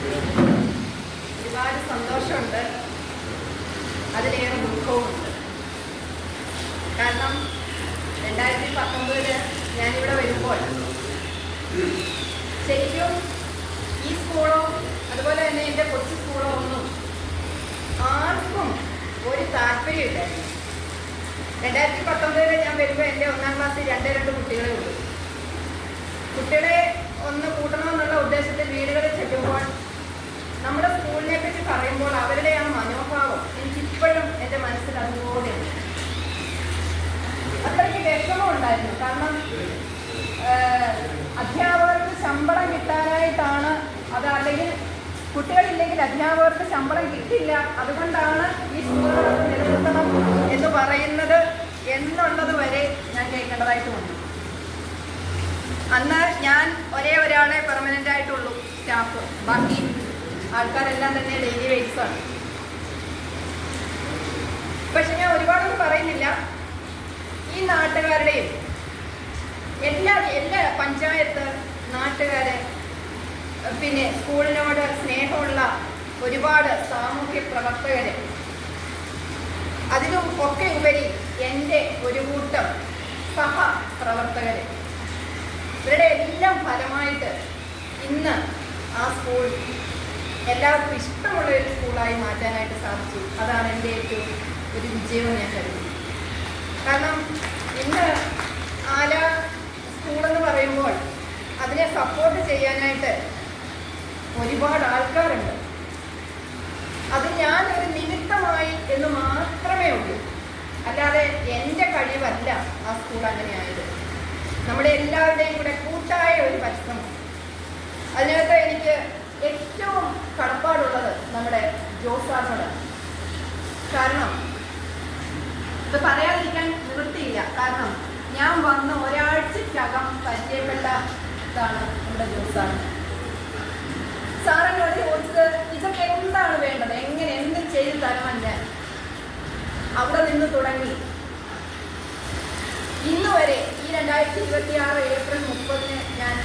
ഒരുപാട് സന്തോഷമുണ്ട്, അതിലേറെ ദുഃഖവുമുണ്ട്. കാരണം 2019 ഞാനിവിടെ വരുമ്പോൾ ശരിക്കും ഈ സ്കൂളോ അതുപോലെ തന്നെ എൻ്റെ കൊച്ചു സ്കൂളോ ഒന്നും ആർക്കും ഒരു താല്പര്യമില്ലായിരുന്നു. 2019 ഞാൻ വരുമ്പോൾ എൻ്റെ 1ാം ക്ലാസ്സിൽ 2 കുട്ടികളെ ഉള്ളൂ. കുട്ടികളെ ഒന്ന് കൂട്ടണമെന്നുള്ള ഉദ്ദേശത്തിൽ വീടുകളിൽ ചെല്ലുമ്പോൾ നമ്മുടെ സ്കൂളിനെ പറ്റി പറയുമ്പോൾ അവരുടെ ആ മനോഭാവം എനിക്കിപ്പോഴും എൻ്റെ മനസ്സിൽ അതുപോലെയുണ്ട്. അത്രയ്ക്ക് വിഷമമുണ്ടായിരുന്നു. കാരണം അധ്യാപകർക്ക് ശമ്പളം കിട്ടാനായിട്ടാണ് അത്, അല്ലെങ്കിൽ കുട്ടികളില്ലെങ്കിൽ അധ്യാപകർക്ക് ശമ്പളം കിട്ടില്ല, അതുകൊണ്ടാണ് ഈ സ്കൂളുകൾ നിലനിർത്തണം എന്ന് പറയുന്നത് എന്നുള്ളത് വരെ ഞാൻ കേൾക്കേണ്ടതായിട്ട് വന്നു. അന്ന് ഞാൻ ഒരേ ഒരാളെ പെർമനൻ്റ് ആയിട്ടുള്ളൂ സ്റ്റാഫ്, ബാക്കി ആൾക്കാരെല്ലാം തന്നെ ഡെയിലി വേജസാണ്. പക്ഷെ ഞാൻ ഒരുപാടൊന്നും പറയുന്നില്ല. ഈ നാട്ടുകാരുടെയും എല്ലാ പഞ്ചായത്ത് നാട്ടുകാരെ, പിന്നെ സ്കൂളിനോട് സ്നേഹമുള്ള ഒരുപാട് സാമൂഹ്യ പ്രവർത്തകര്, അതിലും ഒക്കെ ഉപരി എൻ്റെ ഒരു കൂട്ടം സഹപ്രവർത്തകര്, ഇവരുടെ എല്ലാം ഫലമായിട്ട് ഇന്ന് ആ സ്കൂൾ എല്ലാവർക്കും ഇഷ്ടമുള്ള ഒരു സ്കൂളായി മാറ്റാനായിട്ട് സാധിച്ചു. അതാണ് എൻ്റെ ഏറ്റവും ഒരു വിജയവും ഞാൻ കരുതുന്നു. കാരണം ഇന്ന് ആല സ്കൂളെന്ന് പറയുമ്പോൾ അതിനെ സപ്പോർട്ട് ചെയ്യാനായിട്ട് ഒരുപാട് ആൾക്കാരുണ്ട്. അത് ഞാനൊരു നിമിത്തമായി എന്ന് മാത്രമേ ഉള്ളൂ, അല്ലാതെ എൻ്റെ കഴിവല്ല ആ സ്കൂൾ അങ്ങനെയായത്. നമ്മുടെ എല്ലാവരുടെയും കൂടെ കൂട്ടായ ഒരു പരിശ്രമം. അതിനകത്ത് എനിക്ക് ഏറ്റവും കടപ്പാടുള്ളത് നമ്മുടെ ജോസാറിനോട്. കാരണം ഇത് പറയാതിരിക്കാൻ നിവൃത്തിയില്ല. കാരണം ഞാൻ വന്ന് ഒരാഴ്ചക്കകം പരിചയപ്പെട്ട ഇതാണ് നമ്മുടെ ജോസാർ. സാറിനോട് ചോദിച്ചത് ഇതൊക്കെ എന്താണ് വേണ്ടത്, എങ്ങനെ എന്ത് ചെയ്ത് തരണം. ഞാൻ അവിടെ നിന്ന് തുടങ്ങി ഇന്ന് വരെ ഈ 2026 ഏപ്രിൽ 30 ഞാൻ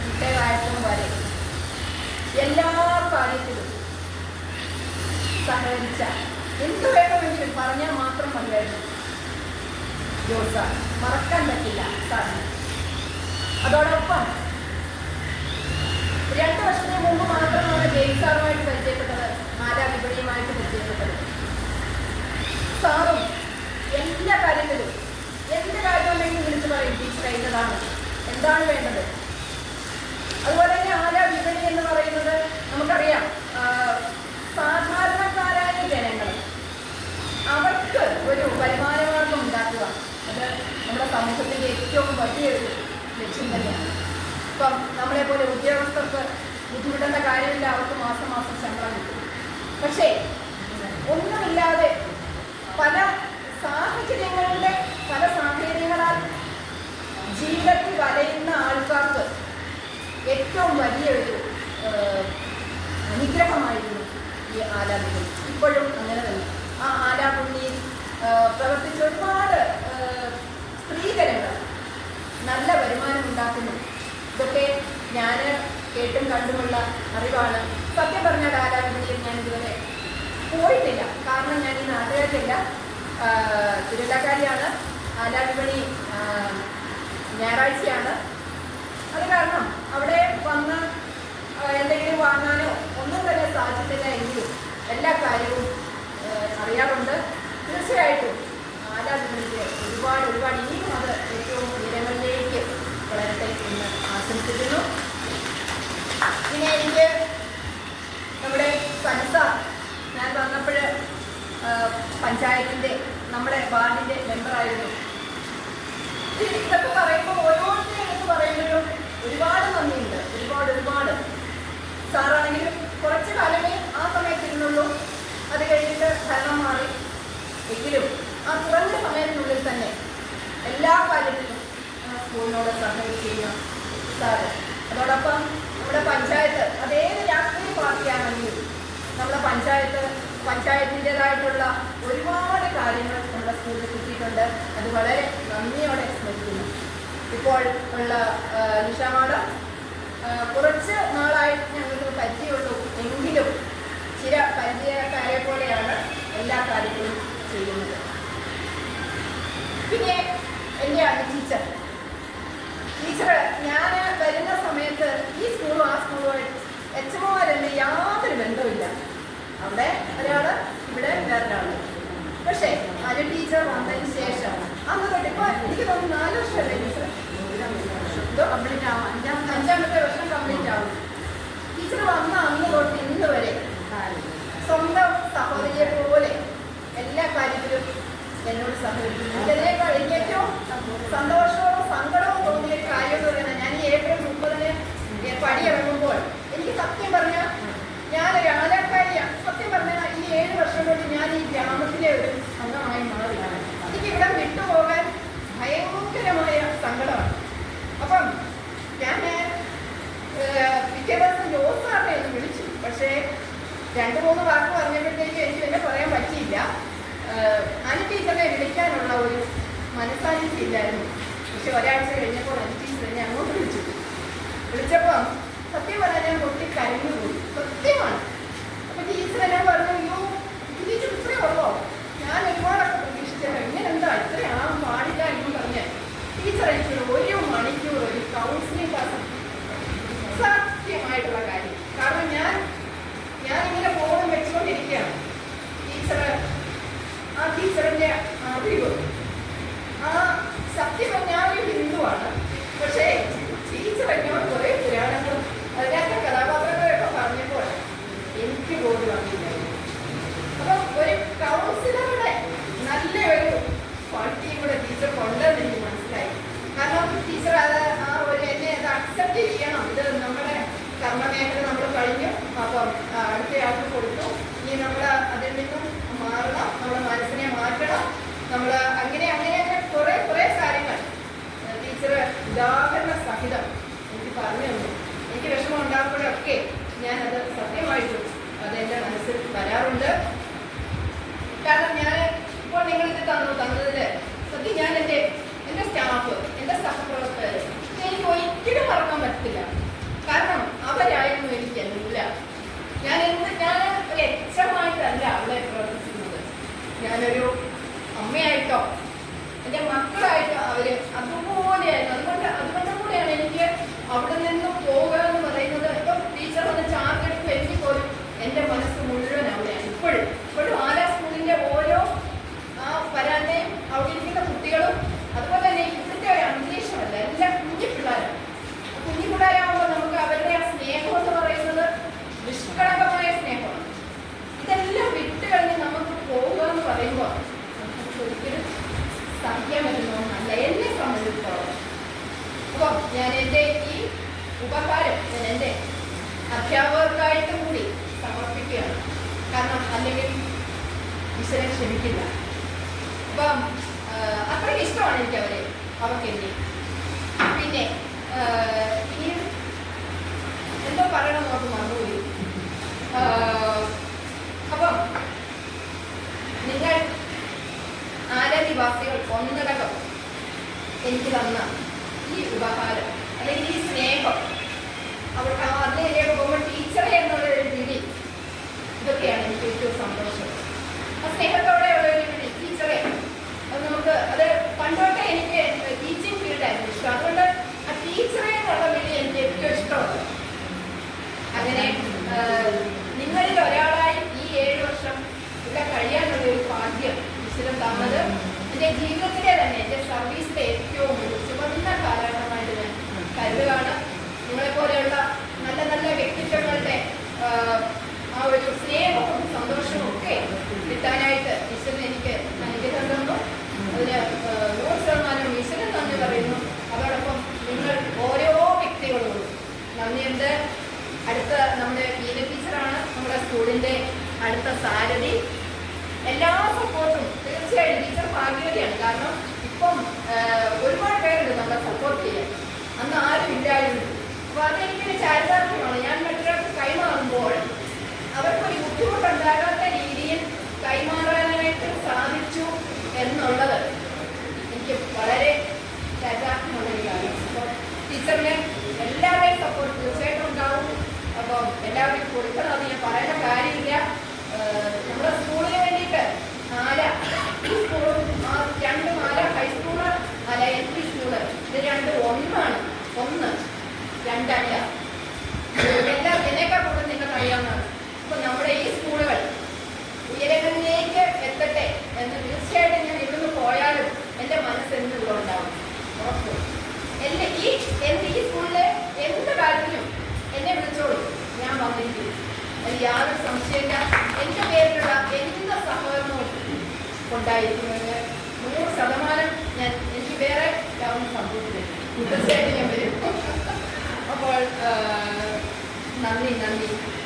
റിട്ടയറായപ്പോൾ വരെ എല്ലാ കാര്യത്തിലും സഹകരിച്ച, എന്ത് വേണമെങ്കിലും പറഞ്ഞാൽ മാത്രം മതിയായിരുന്നു ജോസാർ. മറക്കാൻ പറ്റില്ല സാറിന്. അതോടൊപ്പം 2 വർഷത്തിന് മുമ്പ് മാത്രമാണ് ജെയിംസ് സാറുമായിട്ട് പരിചയപ്പെട്ടത്, ആലാ വിപണിയുമായിട്ട് പരിചയപ്പെട്ടത്. സാറും എല്ലാ കാര്യത്തിലും എന്ത് കാര്യമുണ്ടെങ്കിലും വിളിച്ചു പറയും, ടീച്ചർ എന്നതാണ്, എന്താണ് വേണ്ടത്. അതുപോലെ തന്നെ ആലാ വിപണി എന്ന് പറയുന്നത് നമുക്കറിയാം, സാധാരണക്കാരായ ജനങ്ങൾ അവർക്ക് ഒരു വരുമാനമാർഗം ഉണ്ടാക്കുക, അത് നമ്മുടെ സമൂഹത്തിൻ്റെ ഏറ്റവും വലിയൊരു ലക്ഷ്യം തന്നെയാണ്. ഇപ്പം നമ്മളെപ്പോലെ ഉദ്യോഗസ്ഥർക്ക് ബുദ്ധിമുട്ടേണ്ട കാര്യമില്ല, അവർക്ക് മാസം മാസം ശമ്പളം കിട്ടും. പക്ഷേ ഒന്നുമില്ലാതെ പല സാഹചര്യങ്ങളാൽ ജീവിതത്തിൽ വലയുന്ന ആൾക്കാർക്ക് ഏറ്റവും വലിയൊരു അനുഗ്രഹമായിരുന്നു ഈ ആലാപുണ്യം. ഇപ്പോഴും അങ്ങനെ തന്നെ ആ ആലാപുണ്യം പ്രവർത്തിച്ച ഒരുപാട് സ്ത്രീജനങ്ങൾ നല്ല വരുമാനം ഉണ്ടാക്കുന്നു. ഇതൊക്കെ ഞാൻ കേട്ടും കണ്ടുമുള്ള അറിവാണ്. സത്യം പറഞ്ഞാൽ ആലാപുണ്യം ഞാൻ ഇതുവരെ പോയിട്ടില്ല. കാരണം ഞാൻ ഈ നാട്ടുകാരില്ല, തിരുവല്ലക്കാരിയാണ്. ആലാവിപണി ഞായറാഴ്ചയാണ്. അത് കാരണം അവിടെ വന്ന് എന്തെങ്കിലും വാങ്ങാനോ ഒന്നും തന്നെ സാധിച്ചില്ല എങ്കിലും എല്ലാ കാര്യവും അറിയാറുണ്ട്. തീർച്ചയായിട്ടും ആലാവിപണിക്ക് ഒരുപാട് ഇനിയും അത് ഏറ്റവും ഉയരങ്ങളിലേക്ക് വളരട്ടെ എന്ന് ആശംസിക്കുന്നു. പിന്നെ എനിക്ക് നമ്മുടെ സൻസ, ഞാൻ വന്നപ്പോൾ പഞ്ചായത്തിൻ്റെ നമ്മുടെ വാർഡിൻ്റെ മെമ്പറായിരുന്നു. ഇതൊക്കെ പറയുമ്പോൾ ഓരോരുത്തരും എന്ന് പറയുമ്പോഴും ഒരുപാട് നന്ദിയുണ്ട്. ഒരുപാട് സാറാണെങ്കിലും കുറച്ച് കാലമേ ആ സമയത്തിരുന്നുള്ളൂ. അത് കഴിഞ്ഞിട്ട് ഭരണം മാറി. എങ്കിലും ആ കുറഞ്ഞ സമയത്തിനുള്ളിൽ തന്നെ എല്ലാ കാര്യത്തിലും സ്കൂളിനോട് സഹകരിക്കുന്ന സാറ്. അതോടൊപ്പം നമ്മുടെ പഞ്ചായത്ത്, അതേത് രാഷ്ട്രീയ പാർട്ടിയാണെങ്കിലും നമ്മുടെ പഞ്ചായത്തിൻ്റെതായിട്ടുള്ള ഒരുപാട് കാര്യങ്ങൾ നമ്മുടെ സ്കൂളിൽ കിട്ടിയിട്ടുണ്ട്. അത് വളരെ നന്ദിയോടെ സ്മരിക്കുന്നു. ഇപ്പോൾ ഉള്ള നിഷ മാഡം കുറച്ച് നാളായിട്ട് ഞങ്ങൾക്ക് പരിചയമുള്ളൂ സാറിനെ ഒന്ന് വിളിച്ചു. പക്ഷേ 2-3 വാക്ക് പറഞ്ഞപ്പോഴത്തേക്ക് എനിക്ക് എന്നെ പറയാൻ പറ്റിയില്ല. അനു ടീച്ചറെ വിളിക്കാനുള്ള ഒരു മനസ്സാന്നിധ്യമില്ലായിരുന്നു. പക്ഷെ ഒരാഴ്ച കഴിഞ്ഞപ്പോൾ അനു ടീച്ചർ എന്നെ അങ്ങോട്ട് വിളിച്ചപ്പോൾ സത്യം പറഞ്ഞാൽ ഞാൻ പൊട്ടി കരഞ്ഞു പോയി. സത്യമാണ്. അപ്പൊ ടീച്ചർ എന്നെ പറഞ്ഞു, അയ്യോ ടീച്ചർ ഇത്രേ ഉള്ളോ, ഞാൻ ഒരുപാടൊക്കെ പ്രതീക്ഷിച്ചത്, ഇങ്ങനെ എന്താ ഇത്രയാവാൻ പാടില്ല എന്ന് പറഞ്ഞ് ടീച്ചർ എനിക്കൊരു 1 മണിക്കൂർ ഒരു കൗൺസിലിംഗ് ക്ലാസ്. സത്യമായിട്ടുള്ള കാര്യം. കാരണം ഞാൻ ഇങ്ങനെ ഫോൺ വെച്ചുകൊണ്ടിരിക്കുകയാണ്. ആ ടീച്ചറിന്റെ അറിവ്, സത്യം ഞാനൊരു ഹിന്ദുവാണ്. പക്ഷേ ടീച്ചർ എന്നോട് കുറെ പുരാണങ്ങളും അതിനകത്തെ കഥാപാത്രങ്ങളൊക്കെ പറഞ്ഞപ്പോൾ എനിക്ക് പോലും അറിയില്ലായിരുന്നു. അപ്പം ഒരു കൗൺസിലറുടെ നല്ലൊരു ക്വാളിറ്റിയും കൂടെ ടീച്ചർ കൊണ്ടെന്ന് എനിക്ക് മനസ്സിലായി. കാരണം ടീച്ചർ എന്നെ അത് അക്സെപ്റ്റ് ചെയ്യണം. ഇത് നമ്മുടെ കർമ്മമേഖല നമ്മൾ കഴിഞ്ഞു, അപ്പം അടുത്തയാൾക്ക് കൊടുത്തു, ഇനി നമ്മൾ അതിൽ നിന്നും മാറണം, നമ്മുടെ മനസ്സിനെ മാറ്റണം, നമ്മൾ അങ്ങനെ കുറെ കാര്യങ്ങൾ ടീച്ചർ ഉദാഹരണ സഹിതം എനിക്ക് പറഞ്ഞു തന്നു. എനിക്ക് വിഷമം ഉണ്ടാകുമ്പോഴൊക്കെ ഞാനത് സത്യമായിട്ടും അതെൻ്റെ മനസ്സിൽ വരാറുണ്ട്. കാരണം ഞാൻ ഇപ്പോൾ നിങ്ങളിത് തന്നതിൽ സത്യം ഞാൻ എൻ്റെ സ്റ്റാഫ്, എൻ്റെ സഹപ്രവർത്തകർ എനിക്ക് ഒരിക്കലും മറക്കാൻ പറ്റില്ല. കാരണം അവരായിരുന്നു എനിക്കെല്ലാം. ഞാൻ ഒരു എച്ചമായിട്ടല്ല അവിടെ പ്രവർത്തിക്കുന്നത്. ഞാനൊരു അമ്മയായിട്ടോ എൻ്റെ മക്കളായിട്ടോ അവര് അതുപോലെയായിരുന്നു. അതുകൊണ്ടും കൂടെയാണ് എനിക്ക് അവിടെ നിന്നും പോകുക എന്ന് പറയുന്നത്. ഇപ്പം ടീച്ചർ വന്ന് ചാർജ് എടുക്കുമ്പോൾ എനിക്ക് പോലും എൻ്റെ മനസ്സ് മുഴുവൻ അവിടെയാണ്. ഇപ്പോഴും ആലാ സ്കൂളിൻ്റെ ഓരോ വരാന്തയും അവിടെ ഇരിക്കുന്ന കുട്ടികളും അതുപോലെ തന്നെ ഇവിടുത്തെ ഒരു അന്തരീക്ഷമല്ല, എല്ലാം കുഞ്ഞു പിള്ളേരാണ്. കുഞ്ഞു പിള്ളേരാകുമ്പോൾ നമുക്ക് അവരുടെ ആ സ്നേഹം എന്ന് പറയുന്നത് നിഷ്കളങ്കമായ സ്നേഹമാണ്. ഇതെല്ലാം വിട്ട് കഴിഞ്ഞ് നമുക്ക് പോകുക എന്ന് പറയുമ്പോൾ നമുക്ക് ഒരിക്കലും സഹിക്കാൻ പറ്റുന്ന ഒന്നല്ല എന്നെ സംബന്ധിച്ചിടത്തോളം. അപ്പം ഞാൻ എൻ്റെ ഈ ഉപഹാരം ഞാൻ എൻ്റെ അധ്യാപകർക്കായിട്ട് കൂടി സമർപ്പിക്കുകയാണ്. കാരണം അല്ലെങ്കിൽ ഈശ്വരൻ ക്ഷമിക്കില്ല. അപ്പം അത്രയ്ക്ക് ഇഷ്ടമാണ് എനിക്ക് അവർക്ക് എന്നെ. പിന്നെ ഇനിയും എന്തോ പറയണം നോക്ക് മറന്നുപോയി. അപ്പം നിങ്ങൾ ആരാധിവാസികൾ ഒന്നടങ്കം എനിക്ക് തന്ന ഈ ഉപഹാരം അല്ലെങ്കിൽ ഈ സ്നേഹം, അവർക്ക് അതിലേക്ക് പോകുമ്പോൾ ടീച്ചറെ എന്നുള്ളൊരു വിളി, ഇതൊക്കെയാണ് എനിക്ക് ഏറ്റവും സന്തോഷം. ആ സ്നേഹത്തോടെയുള്ള ഒരു വിളി ടീച്ചറെ, അത് പണ്ടോട്ടെ എനിക്ക് ടീച്ചിങ് ഫീൽഡായിരുന്നു ഇഷ്ടം. അതുകൊണ്ട് ആ ടീച്ചറെ എന്നുള്ള വിളി എനിക്ക് ഏറ്റവും ഇഷ്ടമുള്ളത്. അങ്ങനെ നിങ്ങളിൽ ഒരാളായി ഈ 7 വർഷം ഇവിടെ കഴിയാനുള്ള ഒരു ഭാഗ്യം ഈശ്വരൻ തന്നത് എൻ്റെ ജീവിതത്തിലെ തന്നെ എൻ്റെ സർവീസിലെ ഏറ്റവും ഒരു ചുവന്ന കാലഘട്ടമായിട്ട് ഞാൻ കരുതുകയാണ്. നിങ്ങളെപ്പോലെയുള്ള നല്ല നല്ല വ്യക്തിത്വങ്ങളുടെ ആ ഒരു സ്നേഹവും സന്തോഷവും ഒക്കെ കിട്ടാനായിട്ട് ഈശ്വരൻ എനിക്ക് അനുഗ്രഹം തന്നു. അതിന് 100% ഈശ്വരൻ നന്ദി പറയുന്നു. അതോടൊപ്പം നിങ്ങൾ ഓരോ വ്യക്തികളോടും നന്ദിയുണ്ട്. അടുത്ത നമ്മുടെ പീന ടീച്ചറാണ് നമ്മുടെ സ്കൂളിൻ്റെ അടുത്ത സാരഥി. എല്ലാ സപ്പോർട്ടും തീർച്ചയായും ടീച്ചർ ഭാഗ്യവതിയാണ്. കാരണം ഇപ്പം ഒരുപാട് പേരുണ്ട് നമ്മളെ സപ്പോർട്ട് ചെയ്യാൻ. അന്ന് ആരും ഇല്ലായിരുന്നു. അപ്പോൾ അതെനിക്കൊരു ചാരിതാർത്ഥ്യമാണ്. ഞാൻ മറ്റൊരാൾക്ക് കൈമാറുമ്പോൾ അവർക്കൊരു ബുദ്ധിമുട്ടുണ്ടാകാത്ത രീതിയിൽ കൈമാറാനായിട്ട് സാധിച്ചു എന്നുള്ളത് എനിക്ക് വളരെ ചാരിതാർത്ഥ്യമുള്ള ഒരു കാര്യം. അപ്പോൾ ടീച്ചറിന് എല്ലാവരുടെയും സപ്പോർട്ട് തീർച്ചയായിട്ടും ഉണ്ടാവും. അപ്പം എല്ലാവരും കൊടുക്കണമെന്ന് ഞാൻ പറയേണ്ട കാര്യമില്ല. നമ്മുടെ സ്കൂളിന് വേണ്ടിയിട്ട് സ്കൂളും 2 മാല ഹൈസ്കൂള്, മാല LP സ്കൂള്, ഇത് 2 ഒന്നാണ്. 1, 2 അല്ല. എല്ലാം എന്നേക്കാൾ കൂടുതൽ നിങ്ങൾക്ക് അറിയാവുന്നതാണ്. അപ്പോൾ നമ്മുടെ ഈ സ്കൂളുകൾ ഉയരങ്ങളിലേക്ക് എത്തട്ടെ എന്ന് തീർച്ചയായിട്ടും ഞാൻ ഇവിടുന്ന് പോയാലും എൻ്റെ മനസ്സെന്നും ഇവിടെ ഉണ്ടാവും. ഉറപ്പ്. എൻ്റെ ഈ സ്കൂളിലെ എന്ത് കാര്യത്തിനും എന്നെ വിളിച്ചോളൂ, ഞാൻ വന്നിരിക്കും. അതിൽ യാതൊരു സംശയമില്ല. എൻ്റെ പേരിലുള്ള എന്ത് സഹകരണവും ഉണ്ടായിരിക്കുന്നത് 100% എനിക്ക് വേറെ ഒന്നും സംഭവിച്ചില്ല. തീർച്ചയായിട്ടും ഞാൻ വരും. അപ്പോൾ നന്ദി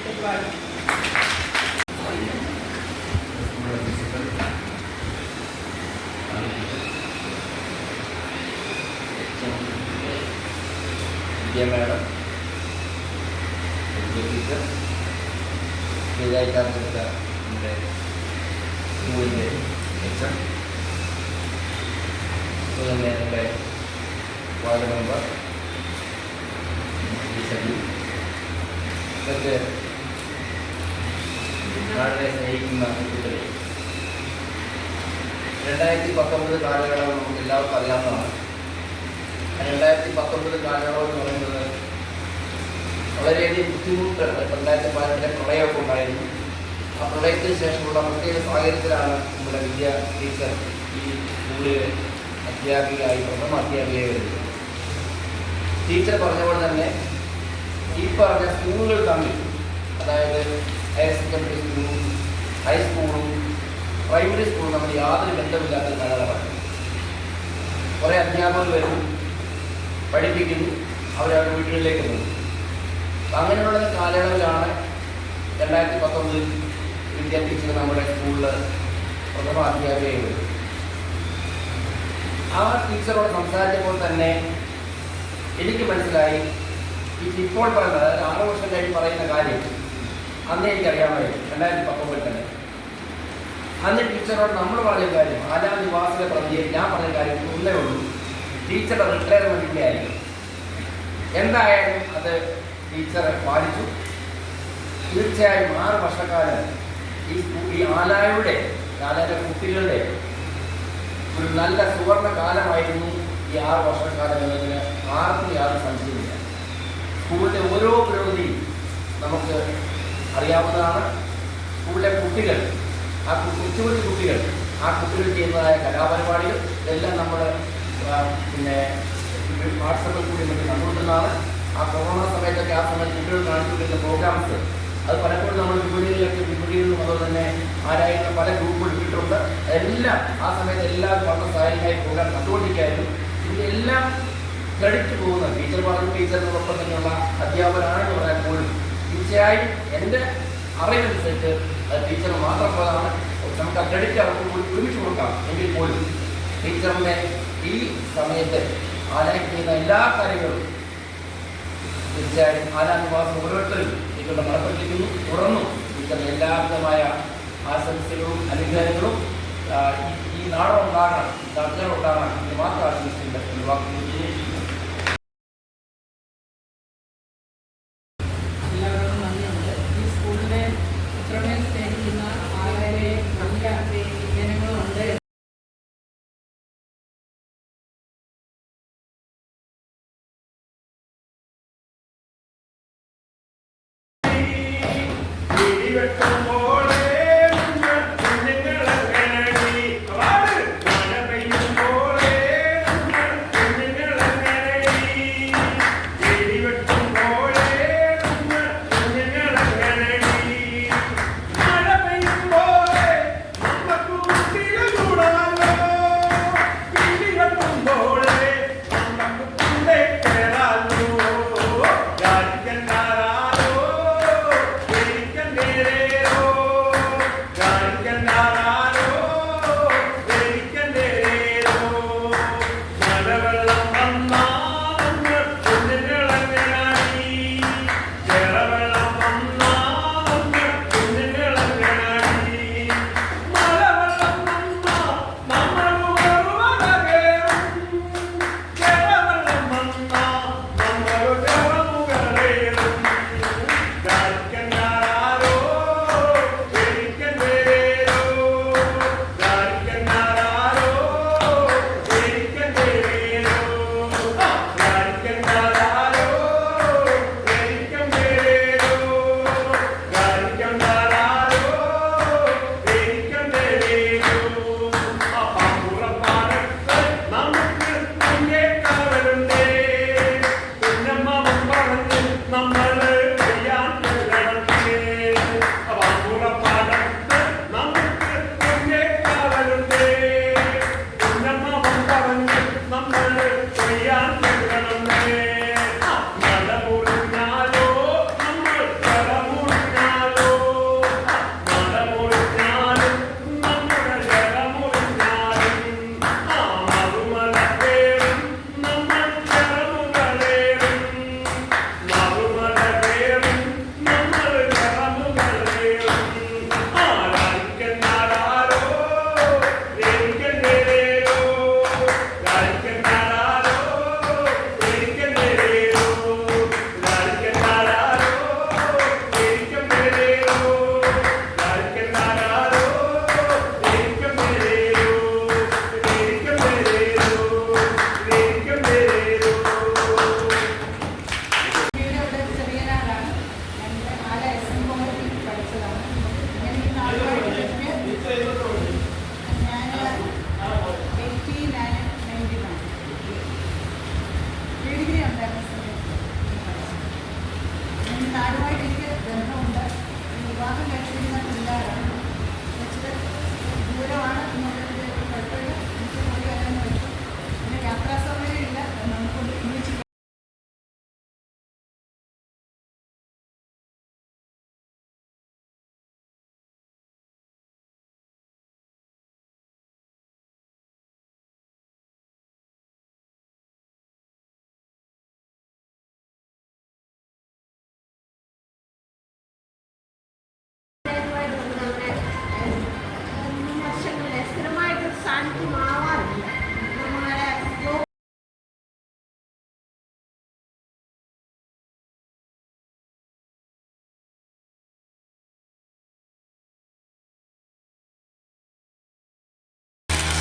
ഒരുപാട്. മേഡം, ടീച്ചർ, ഇതായിട്ടാണെടുത്ത നമ്മുടെ സ്കൂളിൻ്റെ എക്സാം. അതുതന്നെ നമ്മുടെ വാർഡ് മെമ്പർ ഇതൊക്കെ നാടിനെ സ്നേഹിക്കുന്ന കുട്ടികളെ 2019 കാലഘട്ടം നമുക്ക് എല്ലാവർക്കും അറിയാവുന്നതാണ്. 2019 കാലഘട്ടം എന്ന് പറയുന്നത് വളരെയധികം ബുദ്ധിമുട്ട് 2018 പ്രളയമൊക്കെ ഉണ്ടായിരുന്നു. ആ പ്രളയത്തിന് ശേഷമുള്ള പ്രത്യേക സാഹചര്യത്തിലാണ് നമ്മുടെ വിദ്യ ടീച്ചർ ഈ സ്കൂളിൽ അധ്യാപികയായി പ്രഥമ അധ്യാപികയായി വരുന്നത്. ടീച്ചർ പറഞ്ഞ പോലെ തന്നെ ഈ പറഞ്ഞ സ്കൂളുകൾ തമ്മിൽ, അതായത് ഹയർ സെക്കൻഡറി സ്കൂളും ഹൈസ്കൂളും പ്രൈമറി സ്കൂളും തമ്മിൽ യാതൊരു ബന്ധമില്ലാത്ത കാലഘട്ടമാണ്. കുറേ അധ്യാപകർ വരും, പഠിപ്പിക്കുന്നു, അവരവരുടെ വീടുകളിലേക്ക് പോകും. അങ്ങനെയുള്ള കാലയളവിലാണ് 2019 വിദ്യാ ടീച്ചർ നമ്മുടെ സ്കൂളിൽ പ്രഥമ അധ്യാപികയായി വരും. ആ ടീച്ചറോട് സംസാരിച്ചപ്പോൾ തന്നെ എനിക്ക് മനസ്സിലായി, ഇപ്പോൾ പറയുന്നത്, അതായത് 6 വർഷം കഴിഞ്ഞ് പറയുന്ന കാര്യം അന്നേ എനിക്കറിയാമായിരുന്നു. 2019 തന്നെ അന്ന് ടീച്ചറോട് നമ്മൾ പറഞ്ഞ കാര്യം, ആലാ നിവാസിലെ പ്രതിയെ ഞാൻ പറഞ്ഞ കാര്യം ഒന്നേ ഉള്ളൂ, ടീച്ചറുടെ റിട്ടയർമെൻറ്റിൻ്റെ ആയിരിക്കും. എന്തായാലും അത് ടീച്ചർ പാലിച്ചു. തീർച്ചയായും 6 വർഷക്കാലം ഈ ആലായുടെ കുട്ടികളുടെ ഒരു നല്ല സുവർണ കാലമായിരുന്നു ഈ 6 വർഷക്കാലം എന്നതിന് ആർക്കും യാതൊരു സംശയമില്ല. സ്കൂളിൻ്റെ ഓരോ പുരോഗതിയും നമുക്ക് അറിയാവുന്നതാണ്. സ്കൂളിലെ കുട്ടികൾ, ആ കൊച്ചു കൊച്ചു കുട്ടികൾ, ആ കുട്ടികൾ ചെയ്യുന്നതായ കലാപരിപാടികൾ എല്ലാം നമ്മൾ പിന്നെ വാട്സപ്പിൽ കൂടി നമുക്ക് കണ്ടുകൊണ്ടിരുന്നതാണ്. ആ കൊറോണ സമയത്തൊക്കെ ആ സമയത്ത് കുട്ടികൾ കാണിച്ചുകൊണ്ടിരുന്ന പ്രോഗ്രാംസ് അത് പലപ്പോഴും നമ്മൾ വിപണികളിലും അതുപോലെ തന്നെ ആരായിരുന്ന പല ഗ്രൂപ്പുകൾ ഇട്ടിട്ടുണ്ട്. എല്ലാം ആ സമയത്ത് എല്ലാവരും വളരെ സഹായിക്കായി പ്രോഗ്രാം കണ്ടുകൊണ്ടിരിക്കുകയായിരുന്നു. ഇതിലെല്ലാം ക്രെഡിറ്റ് പോകുന്നത് ടീച്ചർ പറഞ്ഞു, ടീച്ചറിനോടൊപ്പം തന്നെയുള്ള അധ്യാപകരാണെന്ന് പറയാൻ പോലും തീർച്ചയായും എൻ്റെ അറിവനുസരിച്ച് അത് ടീച്ചർ മാത്രം പോലാണ്. നമുക്ക് ആ ക്രെഡിറ്റ് അവർക്ക് ഒരുമിച്ച് കൊടുക്കാം. എങ്കിൽ പോലും ടീച്ചറിൻ്റെ ഈ സമയത്ത് ആലയം ചെയ്യുന്ന എല്ലാ കാര്യങ്ങളും തീർച്ചയായും ആലാ നിവാസം ഓരോരുത്തരും ടീച്ചറുടെ നടപ്പിലിരിക്കുന്നു. തുറന്നും ടീച്ചറിൻ്റെ എല്ലാവിധമായ ആശംസകളും അനുഗ്രഹങ്ങളും ഈ നാടകം ഉണ്ടാകണം, നാട്ടുകാർ ഉണ്ടാകണം എന്ന് മാത്രം ആശംസിച്ചിട്ടുണ്ട്. എല്ലാവരോടും നന്ദിയുണ്ട്. ഈ സ്കൂളിനെ ഇത്രമേൽ സ്നേഹിക്കുന്ന ആളുകളെ നല്ല ജനങ്ങളുണ്ട്. ോ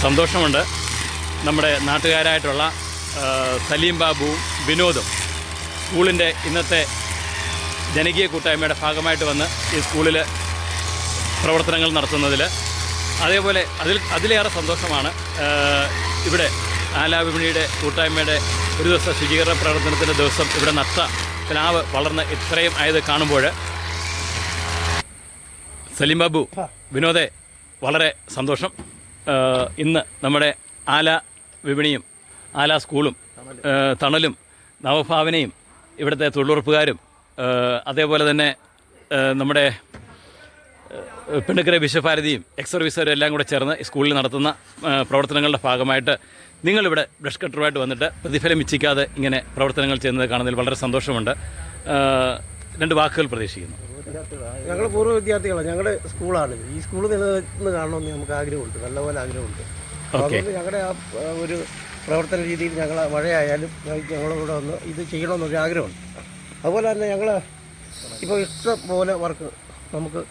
സന്തോഷമുണ്ട്. നമ്മുടെ നാട്ടുകാരായിട്ടുള്ള സലീം ബാബുവും വിനോദും സ്കൂളിൻ്റെ ഇന്നത്തെ ജനകീയ കൂട്ടായ്മയുടെ ഭാഗമായിട്ട് വന്ന് ഈ സ്കൂളിൽ പ്രവർത്തനങ്ങൾ നടത്തുന്നതിൽ. അതേപോലെ അതിലേറെ സന്തോഷമാണ് ഇവിടെ ആലാവിപണിയുടെ കൂട്ടായ്മയുടെ ഒരു ദിവസം ശുചീകരണ പ്രവർത്തനത്തിൻ്റെ ദിവസം ഇവിടെ നട്ട പ്ലാവ് വളർന്ന് ഇത്രയും ആയത് കാണുമ്പോൾ. സലീം ബാബു, വിനോദെ, വളരെ സന്തോഷം. ഇന്ന് നമ്മുടെ ആല വിപണിയും ആല സ്കൂളും തണലും നവഭാവനയും ഇവിടുത്തെ തൊഴിലുറപ്പുകാരും അതേപോലെ തന്നെ നമ്മുടെ പെണ്ണുക്കര വിശ്വഭാരതിയും എക്സ് സർവീസുകാരും എല്ലാം കൂടെ ചേർന്ന് സ്കൂളിൽ നടത്തുന്ന പ്രവർത്തനങ്ങളുടെ ഭാഗമായിട്ട് നിങ്ങളിവിടെ ബ്രഷ് കട്ടറുമായിട്ട് വന്നിട്ട് പ്രതിഫലം ഇച്ഛിക്കാതെ ഇങ്ങനെ പ്രവർത്തനങ്ങൾ ചെയ്യുന്നത് കാണുന്നതിൽ വളരെ സന്തോഷമുണ്ട്. 2 വാക്കുകൾ പ്രതീക്ഷിക്കുന്നു. ഞങ്ങൾ പൂർവ്വ വിദ്യാർത്ഥികളാണ്. ഞങ്ങളുടെ സ്കൂളാണ്. ഈ സ്കൂൾ നിലനിന്ന് കാണണമെന്ന് നമുക്ക് ആഗ്രഹമുണ്ട്, നല്ലപോലെ ആഗ്രഹമുണ്ട്. അതുകൊണ്ട് ഞങ്ങളുടെ ആ ഒരു പ്രവർത്തന രീതിയിൽ ഞങ്ങൾ മഴയായാലും ഞങ്ങളോട് വന്ന് ഇത് ചെയ്യണമെന്നൊരു ആഗ്രഹമുണ്ട്. അതുപോലെ തന്നെ ഞങ്ങൾ ഇപ്പോൾ ഇഷ്ടം പോലെ വർക്ക് നമുക്ക്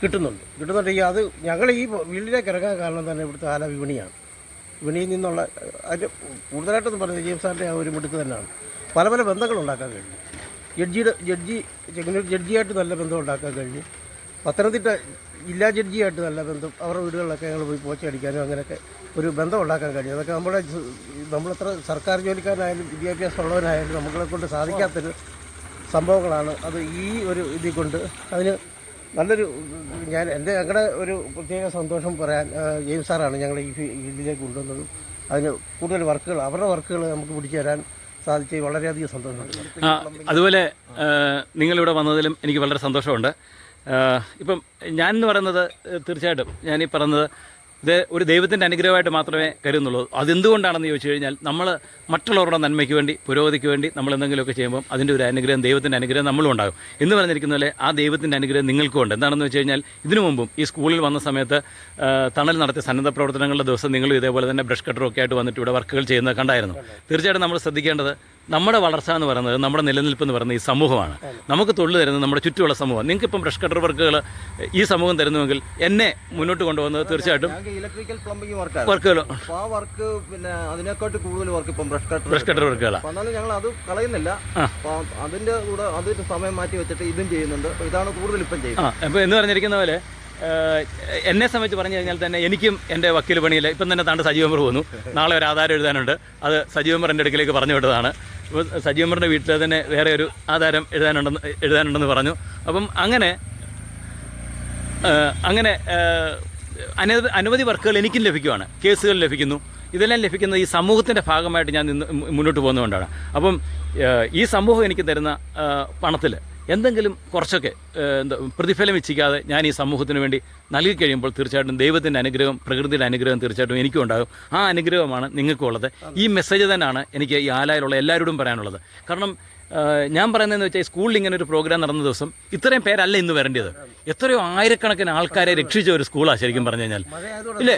കിട്ടുന്നുണ്ടെങ്കിൽ അത് ഞങ്ങൾ ഈ ഫീൽഡിലേക്ക് ഇറങ്ങാൻ കാരണം തന്നെ ഇവിടുത്തെ ആല വിപണിയാണ്. വിപണിയിൽ നിന്നുള്ള അതിന് കൂടുതലായിട്ടൊന്നും പറയുന്നത് ജെയിംസ് സാറിൻ്റെ ആ ഒരു മിടുക്ക് തന്നെയാണ്. പല പല ബന്ധങ്ങൾ ഉണ്ടാക്കാൻ കഴിഞ്ഞു. ചെങ്ങന്നൂർ ജഡ്ജിയായിട്ട് നല്ല ബന്ധം ഉണ്ടാക്കാൻ കഴിഞ്ഞു. പത്തനംതിട്ട ജില്ലാ ജഡ്ജിയായിട്ട് നല്ല ബന്ധം, അവരുടെ വീടുകളിലൊക്കെ ഞങ്ങൾ പോയി പോച്ചടിക്കാനും അങ്ങനെയൊക്കെ ഒരു ബന്ധം ഉണ്ടാക്കാൻ കഴിഞ്ഞു. അതൊക്കെ നമ്മളെത്ര സർക്കാർ ജോലിക്കാരനായാലും വിദ്യാഭ്യാസമുള്ളവനായാലും നമ്മളെ കൊണ്ട് സാധിക്കാത്തൊരു സംഭവങ്ങളാണ്. അത് ഈ ഒരു ഇതിൽ കൊണ്ട് അതിന് നല്ലൊരു ഞങ്ങളുടെ ഒരു പ്രത്യേക സന്തോഷം പറയാൻ ജെയിംസ് സാറാണ് ഞങ്ങളെ ഈ ഫീൽഡിലേക്ക് കൊണ്ടുവന്നതും അതിന് കൂടുതൽ വർക്കുകൾ അവരുടെ വർക്കുകൾ നമുക്ക് പിടിച്ചു തരാൻ സാധിച്ച് വളരെയധികം സന്തോഷമുണ്ട്. അതുപോലെ നിങ്ങളിവിടെ വന്നതിലും എനിക്ക് വളരെ സന്തോഷമുണ്ട്. ഇപ്പം ഞാനെന്ന് പറയുന്നത് തീർച്ചയായിട്ടും ഞാനീ പറയുന്നത് ഇത് ഒരു ദൈവത്തിൻ്റെ അനുഗ്രഹമായിട്ട് മാത്രമേ കരുതുന്നുള്ളൂ. അതെന്തുകൊണ്ടാണെന്ന് ചോദിച്ചു കഴിഞ്ഞാൽ നമ്മൾ മറ്റുള്ളവരുടെ നന്മയ്ക്ക് വേണ്ടി പുരോഗതിക്ക് വേണ്ടി നമ്മൾ എന്തെങ്കിലുമൊക്കെ ചെയ്യുമ്പോൾ അതിൻ്റെ ഒരു അനുഗ്രഹം, ദൈവത്തിൻ്റെ അനുഗ്രഹം നമ്മളും ഉണ്ടാകും എന്ന് പറഞ്ഞിരിക്കുന്ന പോലെ ആ ദൈവത്തിൻ്റെ അനുഗ്രഹം നിങ്ങൾക്കും ഉണ്ട്. എന്താണെന്ന് വെച്ച് കഴിഞ്ഞാൽ ഇതിനു മുമ്പും ഈ സ്കൂളിൽ വന്ന സമയത്ത് തണൽ നടത്തിയ സന്നദ്ധ പ്രവർത്തനങ്ങളുടെ ദിവസം നിങ്ങളും ഇതേപോലെ തന്നെ ബ്രഷ് കട്ടറൊക്കെ ആയിട്ട് വന്നിട്ട് ഇവിടെ വർക്കുകൾ ചെയ്യുന്നത് കണ്ടായിരുന്നു. തീർച്ചയായിട്ടും നമ്മൾ ശ്രദ്ധിക്കേണ്ടത് നമ്മുടെ വളർച്ച എന്ന് പറയുന്നത്, നമ്മുടെ നിലനിൽപ്പ് എന്ന് പറയുന്നത് ഈ സമൂഹമാണ്. നമുക്ക് തൊഴിൽ തരുന്നത് നമ്മുടെ ചുറ്റുമുള്ള സമൂഹം. നിങ്ങൾക്കിപ്പം ബ്രഷ് കട്ടർ വർക്കുകൾ ഈ സമൂഹം തരുന്നുവെങ്കിൽ എന്നെ മുന്നോട്ട് കൊണ്ടുപോകുന്നത് തീർച്ചയായിട്ടും ഇലക്ട്രിക്കൽ പ്ലംബിംഗ് വർക്കുകൾ ആ വർക്ക് പിന്നെ അതിനെക്കാട്ട് കൂടുതൽ വർക്ക് ഇപ്പം ബ്രഷ് കട്ടർ വർക്കുകളാണ്. എന്നാലും ഞങ്ങൾ അത് കളയുന്നില്ല. അതിന്റെ കൂടെ അതൊരു സമയം മാറ്റി വെച്ചിട്ട് ഇതും ചെയ്യുന്നുണ്ട്. ഇതാണ് കൂടുതൽ ഇപ്പം ചെയ്യുന്നത്. അപ്പോൾ എന്ന് പറഞ്ഞിരിക്കുന്ന പോലെ എന്നെ സംബന്ധിച്ച് പറഞ്ഞു കഴിഞ്ഞാൽ തന്നെ എനിക്കും എൻ്റെ വക്കീൽ പണിയിൽ ഇപ്പം തന്നെ താണ്ട് സജീവമർ പോകുന്നു. നാളെ ഒരു ആധാരം എഴുതാനുണ്ട്. അത് സജീവമർ എൻ്റെ അടുക്കിലേക്ക് പറഞ്ഞു വിട്ടതാണ്. ഇപ്പോൾ സജീവമറിൻ്റെ വീട്ടിൽ തന്നെ വേറെ ഒരു ആധാരം എഴുതാനുണ്ടെന്ന് പറഞ്ഞു. അപ്പം അങ്ങനെ അനവധി വർക്കുകൾ എനിക്കും ലഭിക്കുവാണ്. കേസുകൾ ലഭിക്കുന്നു. ഇതെല്ലാം ലഭിക്കുന്നത് ഈ സമൂഹത്തിൻ്റെ ഭാഗമായിട്ട് ഞാൻ മുന്നോട്ട് പോകുന്നതുകൊണ്ടാണ്. അപ്പം ഈ സമൂഹം എനിക്ക് തരുന്ന പണത്തിൽ എന്തെങ്കിലും കുറച്ചൊക്കെ പ്രതിഫലം ഇച്ഛിക്കാതെ ഞാൻ ഈ സമൂഹത്തിന് വേണ്ടി നൽകി കഴിയുമ്പോൾ തീർച്ചയായിട്ടും ദൈവത്തിൻ്റെ അനുഗ്രഹം, പ്രകൃതിയുടെ അനുഗ്രഹം തീർച്ചയായിട്ടും എനിക്കും ഉണ്ടാകും. ആ അനുഗ്രഹമാണ് നിങ്ങൾക്കും ഉള്ളത്. ഈ മെസ്സേജ് തന്നെയാണ് എനിക്ക് ഈ ആലയിലുള്ള എല്ലാവരോടും പറയാനുള്ളത്. കാരണം ഞാൻ പറയുന്നതെന്ന് വെച്ചാൽ സ്കൂളിൽ ഇങ്ങനെ ഒരു പ്രോഗ്രാം നടന്ന ദിവസം ഇത്രയും പേരല്ല ഇന്ന് വരേണ്ടത്. എത്രയോ ആയിരക്കണക്കിന് ആൾക്കാരെ രക്ഷിച്ച ഒരു സ്കൂളാണ് ശരിക്കും പറഞ്ഞു കഴിഞ്ഞാൽ. ഇല്ലേ,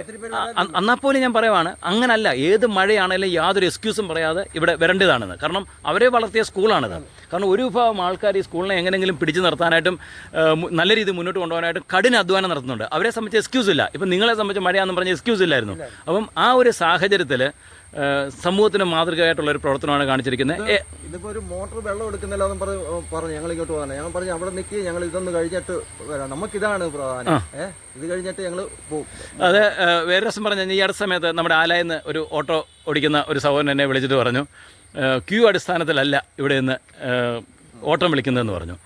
അന്നാപ്പോലും ഞാൻ പറയുവാണ്, അങ്ങനല്ല, ഏത് മഴയാണെങ്കിലും യാതൊരു എക്സ്ക്യൂസും പറയാതെ ഇവിടെ വരേണ്ടതാണെന്ന്. കാരണം അവരെ വളർത്തിയ സ്കൂളാണിത്. കാരണം ഒരു വിഭാഗം ആൾക്കാർ ഈ സ്കൂളിനെ എങ്ങനെയെങ്കിലും പിടിച്ചു നിർത്താനായിട്ടും നല്ല രീതിയിൽ മുന്നോട്ട് കൊണ്ടുപോകാനായിട്ടും കഠിന അധ്വാനം നടത്തുന്നുണ്ട്. അവരെ സംബന്ധിച്ച് എക്സ്ക്യൂസ് ഇല്ല. ഇപ്പം നിങ്ങളെ സംബന്ധിച്ച് മഴയാണെന്ന് പറഞ്ഞ എക്സ്ക്യൂസ് ഇല്ലായിരുന്നു. അപ്പം ആ ഒരു സാഹചര്യത്തിൽ സമൂഹത്തിന് മാതൃകയായിട്ടുള്ള ഒരു പ്രവർത്തനമാണ് കാണിച്ചിരിക്കുന്നത്. ഇതിപ്പോൾ ഒരു മോട്ടോർ വെള്ളം എടുക്കുന്നില്ല എന്ന് പറഞ്ഞു ഞങ്ങൾ ഇങ്ങോട്ട് പോകാൻ. ഞങ്ങൾ പറഞ്ഞു അവിടെ നിൽക്കി, ഞങ്ങൾ ഇതൊന്ന് കഴിഞ്ഞിട്ട് വരാം, നമുക്കിതാണ് പ്രധാനം, ഇത് കഴിഞ്ഞിട്ട് ഞങ്ങൾ പോകും. അത് വേറെ രസം പറഞ്ഞു കഴിഞ്ഞാൽ ഈ അടുത്ത സമയത്ത് നമ്മുടെ ആലയിൽ നിന്ന് ഒരു ഓട്ടോ ഓടിക്കുന്ന ഒരു സഹോദരൻ എന്നെ വിളിച്ചിട്ട് പറഞ്ഞു, ക്യൂ അടിസ്ഥാനത്തിലല്ല ഇവിടെ നിന്ന് ഓട്ടം വിളിക്കുന്നതെന്ന് പറഞ്ഞു.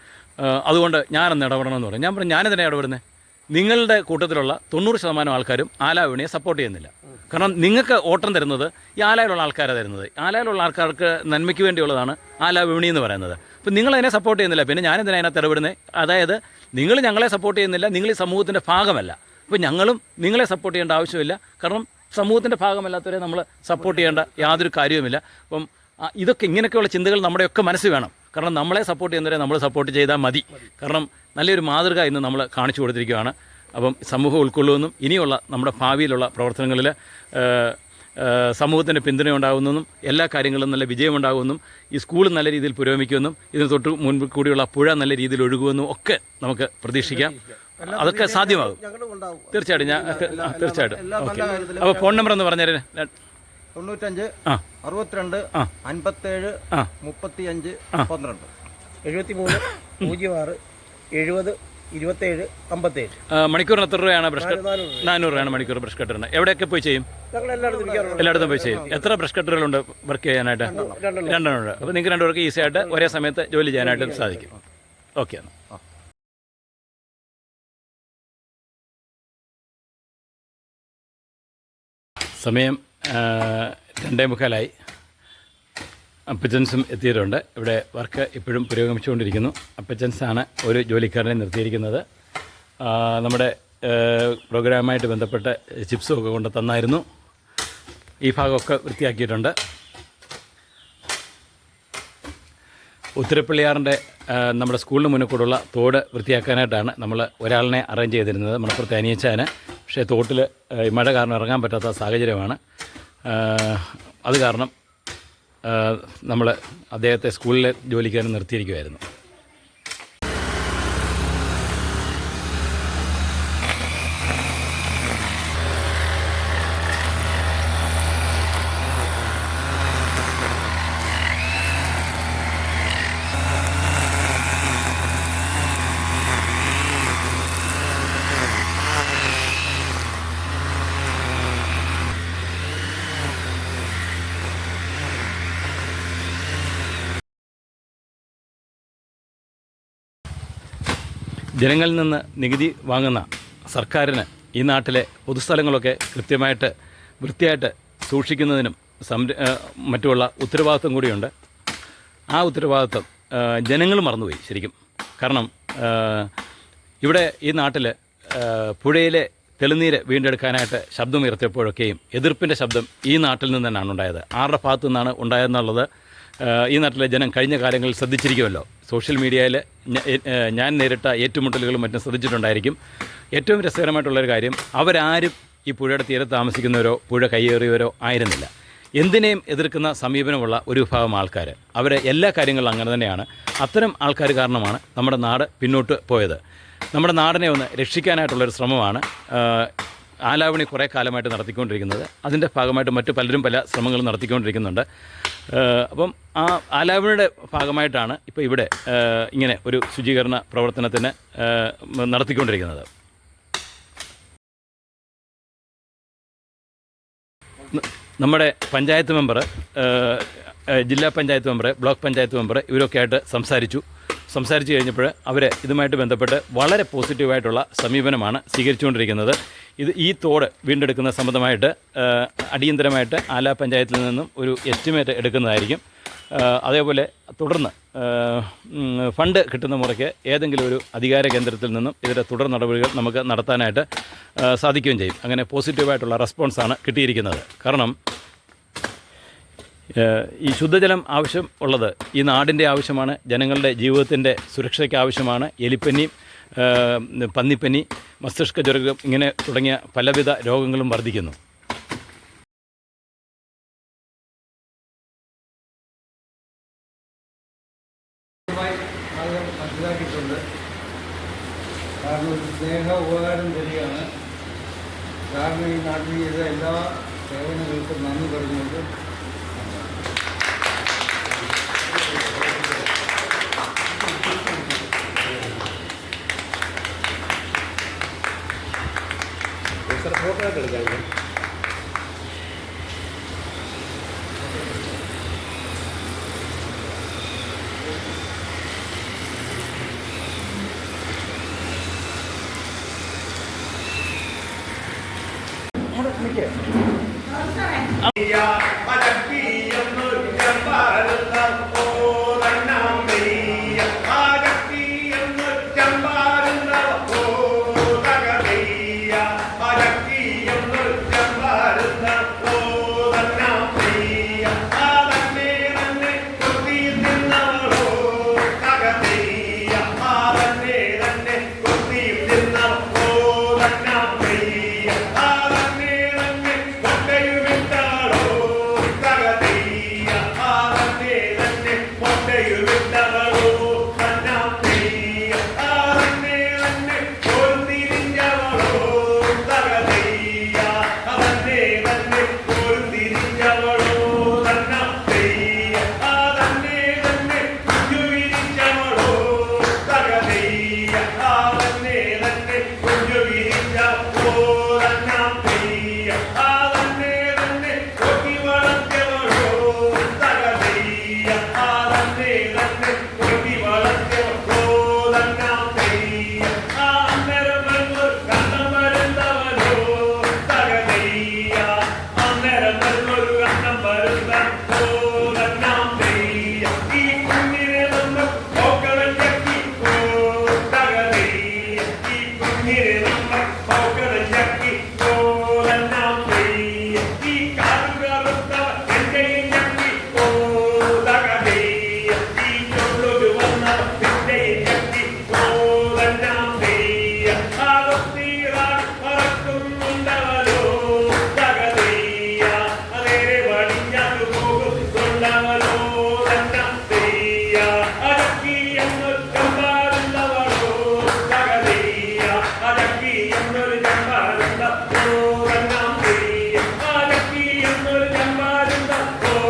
അതുകൊണ്ട് ഞാനൊന്ന് ഇടപെടണമെന്ന് പറഞ്ഞു. ഞാൻ പറഞ്ഞു, ഞാനെന്തിനാ ഇടപെടുന്നത്? നിങ്ങളുടെ കൂട്ടത്തിലുള്ള 90% ആൾക്കാരും ആലാവിപണിയെ സപ്പോർട്ട് ചെയ്യുന്നില്ല. കാരണം നിങ്ങൾക്ക് ഓട്ടം തരുന്നത് ഈ ആലയിലുള്ള ആൾക്കാരാണ് തരുന്നത്. ആലയിലുള്ള ആൾക്കാർക്ക് നന്മയ്ക്ക് വേണ്ടിയുള്ളതാണ് ആലാവിപണി എന്ന് പറയുന്നത്. അപ്പം നിങ്ങളതിനെ സപ്പോർട്ട് ചെയ്യുന്നില്ല, പിന്നെ ഞാനെന്തിനാണ് അതിനകത്ത് ഇടപെടുന്നത്? അതായത് നിങ്ങൾ ഞങ്ങളെ സപ്പോർട്ട് ചെയ്യുന്നില്ല, നിങ്ങൾ ഈ സമൂഹത്തിൻ്റെ ഭാഗമല്ല. അപ്പോൾ ഞങ്ങളും നിങ്ങളെ സപ്പോർട്ട് ചെയ്യേണ്ട ആവശ്യമില്ല. കാരണം സമൂഹത്തിൻ്റെ ഭാഗമല്ലാത്തവരെ നമ്മൾ സപ്പോർട്ട് ചെയ്യേണ്ട യാതൊരു കാര്യവുമില്ല. അപ്പം ഇതൊക്കെ ഇങ്ങനെയൊക്കെയുള്ള ചിന്തകൾ നമ്മുടെയൊക്കെ മനസ്സിൽ വേണം. കാരണം നമ്മളെ സപ്പോർട്ട് ചെയ്യുന്നവരെ നമ്മൾ സപ്പോർട്ട് ചെയ്താൽ മതി. കാരണം നല്ലൊരു മാതൃക ഇന്ന് നമ്മൾ കാണിച്ചു കൊടുത്തിരിക്കുകയാണ്. അപ്പം സമൂഹം ഉൾക്കൊള്ളുമെന്നും ഇനിയുള്ള നമ്മുടെ ഭാവിയിലുള്ള പ്രവർത്തനങ്ങളിൽ സമൂഹത്തിൻ്റെ പിന്തുണ ഉണ്ടാകുമെന്നും എല്ലാ കാര്യങ്ങളും നല്ല വിജയമുണ്ടാകുമെന്നും ഈ സ്കൂൾ നല്ല രീതിയിൽ പുരോഗമിക്കുമെന്നും ഇതിന് തൊട്ട് മുൻപ് കൂടിയുള്ള പുഴ നല്ല രീതിയിൽ ഒഴുകുമെന്നും ഒക്കെ നമുക്ക് പ്രതീക്ഷിക്കാം. അതൊക്കെ സാധ്യമാകും. ഞങ്ങളും ഉണ്ടാവും. തീർച്ചയായിട്ടും തീർച്ചയായിട്ടും. എല്ലാ നല്ല കാര്യത്തിലും അപ്പോൾ ഫോൺ നമ്പർ ഒന്ന് പറഞ്ഞേരെ. 95 ആ 62 ആ 57 ആ 35 12 73 06 70 27 57. മണിക്കൂറിന് എത്ര രൂപയാണ് ബ്രഷ് കട്ട്? 400 400 രൂപയാണ് മണിക്കൂർ ബ്രഷ് കട്ടറിന്. എവിടെയൊക്കെ പോയി ചെയ്യും? ഞങ്ങൾ എല്ലായിടത്തും എല്ലായിടത്തും പോയി ചെയ്യും. എത്ര ബ്രഷ് കട്ടറുകളുണ്ട് വർക്ക് ചെയ്യാനായിട്ട്? 2 ഉണ്ട്. അപ്പോൾ നിങ്ങൾക്ക് 2 പേർക്ക് ഈസി ആയിട്ട് ഒരേ സമയത്ത് ജോലി ചെയ്യാനായിട്ട് സാധിക്കും. ഓക്കെ എന്നാൽ. സമയം 2:45. അപ്പച്ചൻസും എത്തിയിട്ടുണ്ട്. ഇവിടെ വർക്ക് ഇപ്പോഴും പുരോഗമിച്ചുകൊണ്ടിരിക്കുന്നു. അപ്പച്ചൻസാണ് ഒരു ജോലിക്കാരനെ നിർത്തിയിരിക്കുന്നത്. നമ്മുടെ പ്രോഗ്രാമായിട്ട് ബന്ധപ്പെട്ട് ചിപ്സും ഒക്കെ കൊണ്ട് തന്നായിരുന്നു. ഈ ഭാഗമൊക്കെ വൃത്തിയാക്കിയിട്ടുണ്ട്. ഉത്തരപ്പള്ളിയാറിൻ്റെ നമ്മുടെ സ്കൂളിന് മുന്നിൽ കൂടെയുള്ള തോട് വൃത്തിയാക്കാനായിട്ടാണ് നമ്മൾ ഒരാളിനെ അറേഞ്ച് ചെയ്തിരുന്നത്, മണപ്പുറത്തെ അനിയച്ചാന്. പക്ഷേ തോട്ടിൽ മഴ കാരണം ഇറങ്ങാൻ പറ്റാത്ത സാഹചര്യമാണ്. അത് കാരണം നമ്മൾ അദ്ദേഹത്തെ സ്കൂളിലെ ജോലിക്കാരൻ നിർത്തിയിരിക്കുമായിരുന്നു. ജനങ്ങളിൽ നിന്ന് നികുതി വാങ്ങുന്ന സർക്കാരിന് ഈ നാട്ടിലെ പൊതുസ്ഥലങ്ങളൊക്കെ കൃത്യമായിട്ട് വൃത്തിയായിട്ട് സൂക്ഷിക്കുന്നതിനും മറ്റുമുള്ള ഉത്തരവാദിത്വം കൂടിയുണ്ട്. ആ ഉത്തരവാദിത്വം ജനങ്ങൾ മറന്നുപോയി ശരിക്കും. കാരണം ഇവിടെ ഈ നാട്ടിൽ പുഴയിലെ തെളിനീര് വീണ്ടെടുക്കാനായിട്ട് ശബ്ദമുയർത്തിയപ്പോഴൊക്കെയും എതിർപ്പിൻ്റെ ശബ്ദം ഈ നാട്ടിൽ നിന്ന് തന്നെയാണ് ഉണ്ടായത്. ആരുടെ ഭാഗത്തു നിന്നാണ് ഉണ്ടായതെന്നുള്ളത് ഈ നാട്ടിലെ ജനം കഴിഞ്ഞ കാലങ്ങളിൽ ശ്രദ്ധിച്ചിരിക്കുമല്ലോ. സോഷ്യൽ മീഡിയയിൽ ഞാൻ നേരിട്ട ഏറ്റുമുട്ടലുകളും മറ്റും ശ്രദ്ധിച്ചിട്ടുണ്ടായിരിക്കും. ഏറ്റവും രസകരമായിട്ടുള്ളൊരു കാര്യം, അവരാരും ഈ പുഴയുടെ തീരത്ത് താമസിക്കുന്നവരോ പുഴ കയ്യേറിയവരോ ആയിരുന്നില്ല. എന്തിനേയും എതിർക്കുന്ന സമീപനമുള്ള ഒരു വിഭാഗം ആൾക്കാർ. അവരെ എല്ലാ കാര്യങ്ങളിലും അങ്ങനെ തന്നെയാണ്. അത്തരം ആൾക്കാർ കാരണമാണ് നമ്മുടെ നാട് പിന്നോട്ട് പോയത്. നമ്മുടെ നാടിനെ ഒന്ന് രക്ഷിക്കാനായിട്ടുള്ളൊരു ശ്രമമാണ് ആലാവണി കുറേ കാലമായിട്ട് നടത്തിക്കൊണ്ടിരിക്കുന്നത്. അതിൻ്റെ ഭാഗമായിട്ട് മറ്റു പലരും പല ശ്രമങ്ങളും നടത്തിക്കൊണ്ടിരിക്കുന്നുണ്ട്. അപ്പം ആ ആലാവണിയുടെ ഭാഗമായിട്ടാണ് ഇപ്പോൾ ഇവിടെ ഇങ്ങനെ ഒരു ശുചീകരണ പ്രവർത്തനത്തിന് നടത്തിക്കൊണ്ടിരിക്കുന്നത്. നമ്മുടെ പഞ്ചായത്ത് മെമ്പർ, ജില്ലാ panchayat member, block panchayat member ഇവരൊക്കെ ആയിട്ട് സംസാരിച്ചു കഴിഞ്ഞപ്പോൾ അവർ ഇതുമായിട്ട് ബന്ധപ്പെട്ട് വളരെ പോസിറ്റീവായിട്ടുള്ള സമീപനമാണ് സ്വീകരിച്ചുകൊണ്ടിരിക്കുന്നത്. ഈ തോട് വീണ്ടെടുക്കുന്ന സംബന്ധമായിട്ട് അടിയന്തരമായിട്ട് ആലാ പഞ്ചായത്തിൽ നിന്നും ഒരു എസ്റ്റിമേറ്റ് എടുക്കുന്നതായിരിക്കും. അതേപോലെ തുടർന്ന് ഫണ്ട് കിട്ടുന്ന മുറയ്ക്ക് ഏതെങ്കിലും ഒരു അധികാര കേന്ദ്രത്തിൽ നിന്നും ഇതിൻ്റെ തുടർ നടപടികൾ നമുക്ക് നടത്താനായിട്ട് സാധിക്കുകയും ചെയ്യും. അങ്ങനെ പോസിറ്റീവായിട്ടുള്ള റെസ്പോൺസാണ് കിട്ടിയിരിക്കുന്നത്. കാരണം ഈ ശുദ്ധജലം ആവശ്യം ഉള്ളത് ഈ നാടിൻ്റെ ആവശ്യമാണ്, ജനങ്ങളുടെ ജീവിതത്തിൻ്റെ സുരക്ഷയ്ക്ക് ആവശ്യമാണ്. എലിപ്പനി, പന്നിപ്പനി, മസ്തിഷ്ക ജ്വരം ഇങ്ങനെ തുടങ്ങിയ പലവിധ രോഗങ്ങളും വർദ്ധിക്കുന്നു. മനസ്സിലാക്കിയിട്ടുണ്ട്. കാരണം ഒരു സ്നേഹ ഉപകാരം തരികയാണ്. കാരണം ഈ നാട്ടിൽ ചെയ്ത എല്ലാ സേവനങ്ങൾക്കും നന്ദി പറഞ്ഞുകൊണ്ട് ഫോട്ടോ ആയിട്ട് എടുക്കാം. ും കുഞ്ഞിനെ നമ്മൾ പോക്കണം ചക്കി പോലെല്ലാം ചെയ്യ ഈ കാലുകറുത്ത എന്റെയും ചക്കി പോതകതീയ ഈ ചൊല്ലൊരു വന്ന എന്റെയും ചക്കി പോലെല്ലാം ചെയ്യ ആകത്തീരാൻ പറക്കുന്നുണ്ടവരോ തകതീയ അതേരെ വടിഞ്ഞത് പോകും കൊണ്ടവരോ തന്നെ ചെയ്യ അടക്കി എന്നൊരു ചമ്പാരുന്നവരോ തകതീയ അടക്കി എന്നൊരു ചമ്പാരുന്ന ഓരെല്ലാം ചെയ്യ അടക്കി എന്നൊരു ചമ്പാരുന്ന ഓ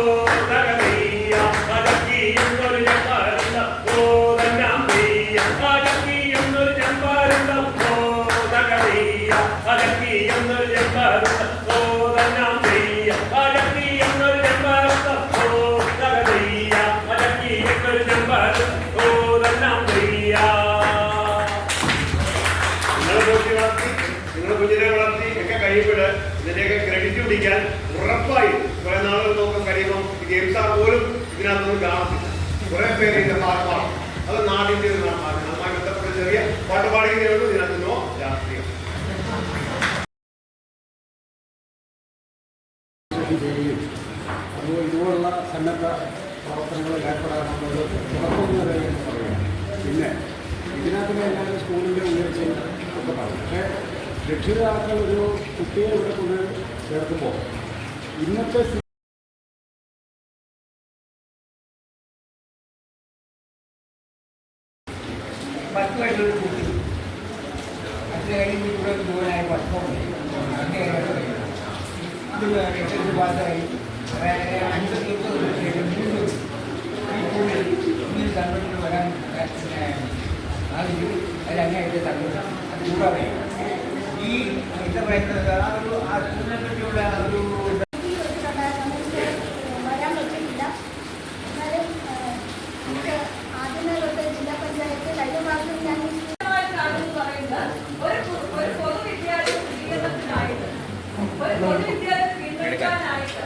തകതീയ അടക്കി എന്നൊരു ചമ്പാരുന്ന ഓരെല്ലാം ചെയ്യ അടക്കി എന്നൊരു ചമ്പാരുന്ന ഓ തകതീയ അടക്കി എന്നൊരു ചമ്പാരുന്ന ഓരെല്ലാം ചെയ്യ അടക്കി എന്നൊരു ചമ്പാരുന്ന ഓ തകതീയ അടക്കി എന്നൊരു ചമ്പാരുന്ന ഓരെല്ലാം ചെയ്യ നിങ്ങൾ കുഞ്ഞിനെ വളർത്തി ഒക്കെ കഴിയുമ്പോൾ ഇതിന്റെയൊക്കെ ക്രെഡിറ്റ് പിടിക്കാൻ ഉറപ്പായി കുറെ നാളുകൾ നോക്കാൻ കഴിയുമ്പോൾ ഗെയിംസാർ പോലും ഇതിനകത്തൊന്നും കാണത്തില്ല. കുറെ പേര് ഇതിന്റെ ഭാഗമാണ്. അത് നാടിന്റെ ഒരു നാടാണ്. അതുമായി ബന്ധപ്പെട്ട ചെറിയ പാട്ടുപാടിക്കുന്നേ ഉള്ളൂ. ഇതിനകത്ത് നോ രാഷ്ട്രീയം. അതുപോലെ ഇതുപോലുള്ള സന്നദ്ധ പ്രവർത്തനങ്ങളിൽ ഏർപ്പെടാനുള്ളത് ഉറപ്പൊന്നും പറയുകയാണ്. പിന്നെ ഇതിനകത്ത് എല്ലാവരും സ്കൂളിൻ്റെ ഉയർച്ചയും ഒക്കെ പറയും. പക്ഷേ രക്ഷിതാക്കൾ ഒരു കുട്ടിയെ ഇവിടെ കൊണ്ട് ചേർക്കുമ്പോൾ ഇന്നത്തെ പത്ത് വയസ്സുള്ള കുട്ടി അത് കഴിഞ്ഞ് ഇവിടെ ജോലിയായി പഠിത്തമുണ്ട് ഇതിൽ എക്സൈസ് പാസ്സായി അഞ്ച് 30 വീണ്ടും ഈ സ്കൂളിൽ ഇങ്ങനെ സംഘടന വരാൻ ആദ്യം അതിലങ്ങായിട്ട് സംഘടന അത് കൂടാതെ ഈ എന്താ പറയുന്നത് ആ സ്കൂളിനെ പറ്റിയുള്ള ഒരു വരാൻ പറ്റില്ല. എന്നാലും ആദ്യമേ തൊട്ട് ജില്ലാ പഞ്ചായത്ത് കഴിഞ്ഞ പ്രാവശ്യം ഞാൻ ഒരു പൊതുവിദ്യാലയ സ്വീകരണത്തിനായിട്ട് ഒരു പൊതുവിദ്യാലയം സ്വീകരിക്കാനായിട്ട്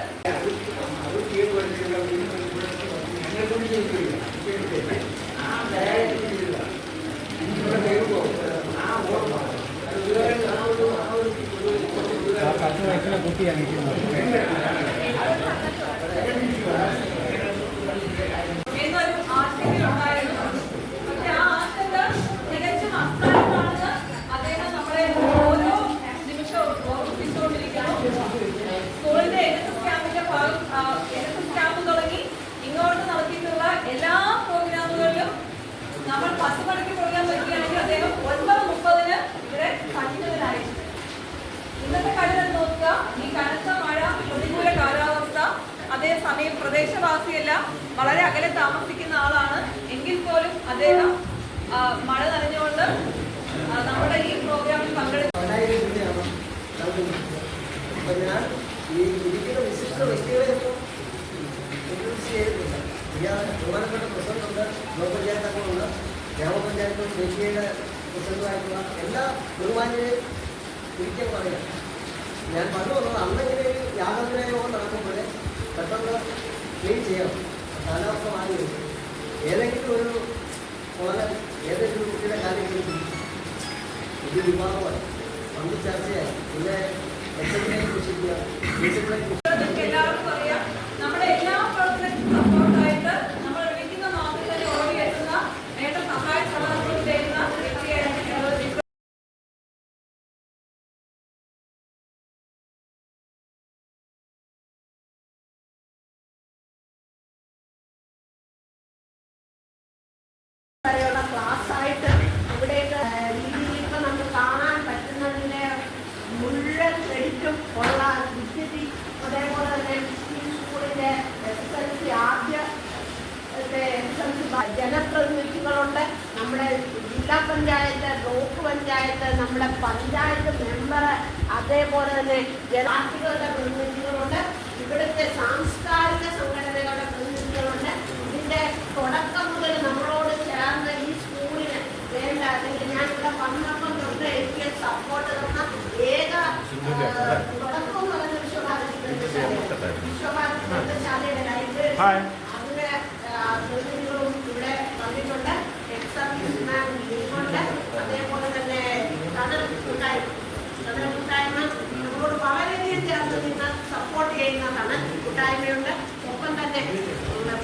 പത്ത് വയസ്സിലെ കുട്ടിയാണ് ഇരിക്കുന്നത്. എന്നൊരു ആശങ്ക ഉണ്ടായിരുന്നു. പക്ഷെ ആ ആശങ്ക തികച്ചും അസ്ഥാനമാണെന്ന് അദ്ദേഹം നമ്മളെ ഓരോ നിമിഷവും ഓർമ്മിപ്പിച്ചുകൊണ്ടിരിക്കണം. സ്കൂളിന്റെ NSS ക്യാമ്പിന്റെ NSS ക്യാമ്പ് തുടങ്ങി ഇങ്ങോട്ട് നടത്തിയിട്ടുള്ള എല്ലാ പ്രോഗ്രാമുകളിലും നമ്മൾ 10 മണിക്ക് പ്രോഗ്രാം വയ്ക്കുകയാണെങ്കിൽ അദ്ദേഹം 9:30 ഇവിടെ സന്നിഹിതനായിരുന്നു. ഇന്നത്തെ കാര്യം നോക്കുക. ഈ കനത്ത മഴ, പ്രതികൂല കാലാവസ്ഥ, അതേസമയം പ്രദേശവാസിയല്ല, വളരെ അകലെ താമസിക്കുന്ന ആളാണ്. എങ്കിൽ പോലും അദ്ദേഹം മഴ നനഞ്ഞുകൊണ്ട് നമ്മുടെ ഈ പ്രോഗ്രാമിൽ പങ്കെടുത്തു. അപ്പം ഞാൻ ഈ ഇരിക്കുന്ന വിശിഷ്ട വ്യക്തികളെ ബഹുമാനപ്പെട്ട പ്രസിഡന്റുണ്ട്, ബ്ലോക്ക് പഞ്ചായത്ത് അംഗങ്ങളുണ്ട്, ഗ്രാമപഞ്ചായത്തും ദേശീയയുടെ പ്രസിഡന്റുമായിട്ടുള്ള എല്ലാ ബഹുമാന്യരെയും ഒരിക്കൽ പറയാം. ഞാൻ പറഞ്ഞു വന്നത് അന്നിങ്ങനെ ഒരു യാതൊരു യോഗം നടക്കുമ്പോൾ പെട്ടെന്ന് ക്ലീൻ ചെയ്യണം. കാലാവസ്ഥ മാറി വരും. ഏതെങ്കിലും ഒരു വളരെ ഏതെങ്കിലും കുട്ടിയുടെ കാര്യങ്ങളിൽ ഇത് വിവാദമായി വന്ന് ചർച്ചയായി. പിന്നെ എല്ലാവർക്കും അറിയാം, നമ്മുടെ എല്ലാ പ്രവർത്തനത്തിനും സപ്പോർട്ടായിട്ട് നമ്മൾ വിളിക്കുന്ന മാസം തന്നെ ഓടി എത്തുന്ന നേട്ട സഹായ സഹകരണം ചെയ്യുന്ന വ്യക്തിയായിട്ട് ക്ലാസ്സായിട്ട് ഇവിടേക്ക് രീതിയിൽ ഇപ്പം നമുക്ക് കാണാൻ പറ്റുന്നതിൻ്റെ മുഴുവൻ ക്രെഡിറ്റും ഉള്ള വിദ്യതി, അതേപോലെ തന്നെ സ്കൂളിൻ്റെ SSLC ആദ്യ SSLC ജനപ്രതിനിധികളുണ്ട്. നമ്മുടെ ജില്ലാ പഞ്ചായത്ത്, ബ്ലോക്ക് പഞ്ചായത്ത്, നമ്മുടെ പഞ്ചായത്ത് മെമ്പർ, അതേപോലെ തന്നെ പാർട്ടികളുടെ പ്രതിനിധികളുണ്ട്. ഇവിടുത്തെ സാംസ്കാരിക സംഘടനകളുടെ പ്രതിനിധികളുണ്ട്. ഇതിൻ്റെ തുടക്കം മുതൽ നമ്മളോട് ചേർന്ന ഈ സ്കൂളിന് വേണ്ട, അല്ലെങ്കിൽ ഞാൻ ഇവിടെ വന്നപ്പം തൊട്ട് എനിക്ക് സപ്പോർട്ട് തന്ന ഏക തുടക്കം എന്ന് പറയുന്ന വിശ്വഭാരതി ഗ്രന്ഥശാലയുടെ ലൈബ്രറി, അതിന്റെ പ്രതിനിധികളും ഇവിടെ വന്നിട്ടുണ്ട്. എക്സ് സർവീസ് മാൻ ലീഗുണ്ട്. അതേപോലെ തന്നെ ചെയ്യുന്നതാണ്. കൂട്ടായ്മയുണ്ട്. ഒപ്പം തന്നെ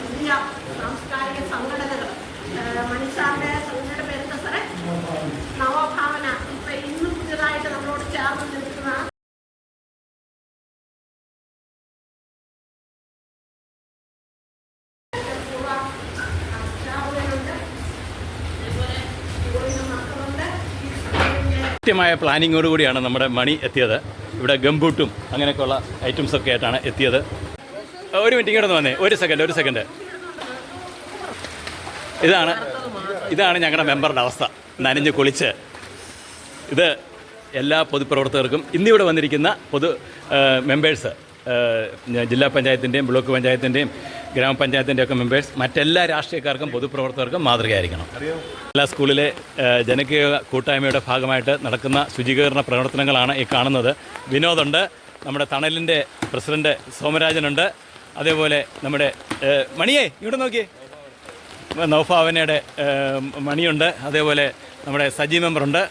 പുതിയ സാംസ്കാരിക സംഘടനകൾ മണിസാറിന്റെ സംഘടന പേരുന്ന സാറേ നവഭാവന ഇപ്പൊ ഇന്ന് പുതിയതായിട്ട് നമ്മളോട് ചേർന്ന് നിൽക്കുന്ന കൃത്യമായ പ്ലാനിങ്ങോടുകൂടിയാണ് നമ്മുടെ മണി എത്തിയത്. ഇവിടെ ഗംബൂട്ടും അങ്ങനെയൊക്കെയുള്ള ഐറ്റംസൊക്കെ ആയിട്ടാണ് എത്തിയത്. ഒരു മിനിറ്റ് ഇങ്ങോട്ട് വന്നേ, ഒരു സെക്കൻഡ്. ഇതാണ് ഞങ്ങളുടെ മെമ്പറുടെ അവസ്ഥ, നനഞ്ഞ് കുളിച്ച്. ഇത് എല്ലാ പൊതുപ്രവർത്തകർക്കും ഇന്നിവിടെ വന്നിരിക്കുന്ന മെമ്പേഴ്സ്, ജില്ലാ പഞ്ചായത്തിൻ്റെയും ബ്ലോക്ക് പഞ്ചായത്തിൻ്റെയും ഗ്രാമപഞ്ചായത്തിൻ്റെ ഒക്കെ മെമ്പേഴ്സ്, മറ്റെല്ലാ രാഷ്ട്രീയക്കാർക്കും പൊതുപ്രവർത്തകർക്കും മാതൃകയായിരിക്കണം. എല്ലാ സ്കൂളിലെ ജനകീയ കൂട്ടായ്മയുടെ ഭാഗമായിട്ട് നടക്കുന്ന ശുചീകരണ പ്രവർത്തനങ്ങളാണ് ഈ കാണുന്നത്. വിനോദുണ്ട്, നമ്മുടെ തണലിൻ്റെ പ്രസിഡന്റ് സോമരാജനുണ്ട്, അതേപോലെ നമ്മുടെ മണിയെ ഇവിടെ നോക്കിയേ, നവഭാവനയുടെ മണിയുണ്ട്, അതേപോലെ നമ്മുടെ സജി മെമ്പറുണ്ട്,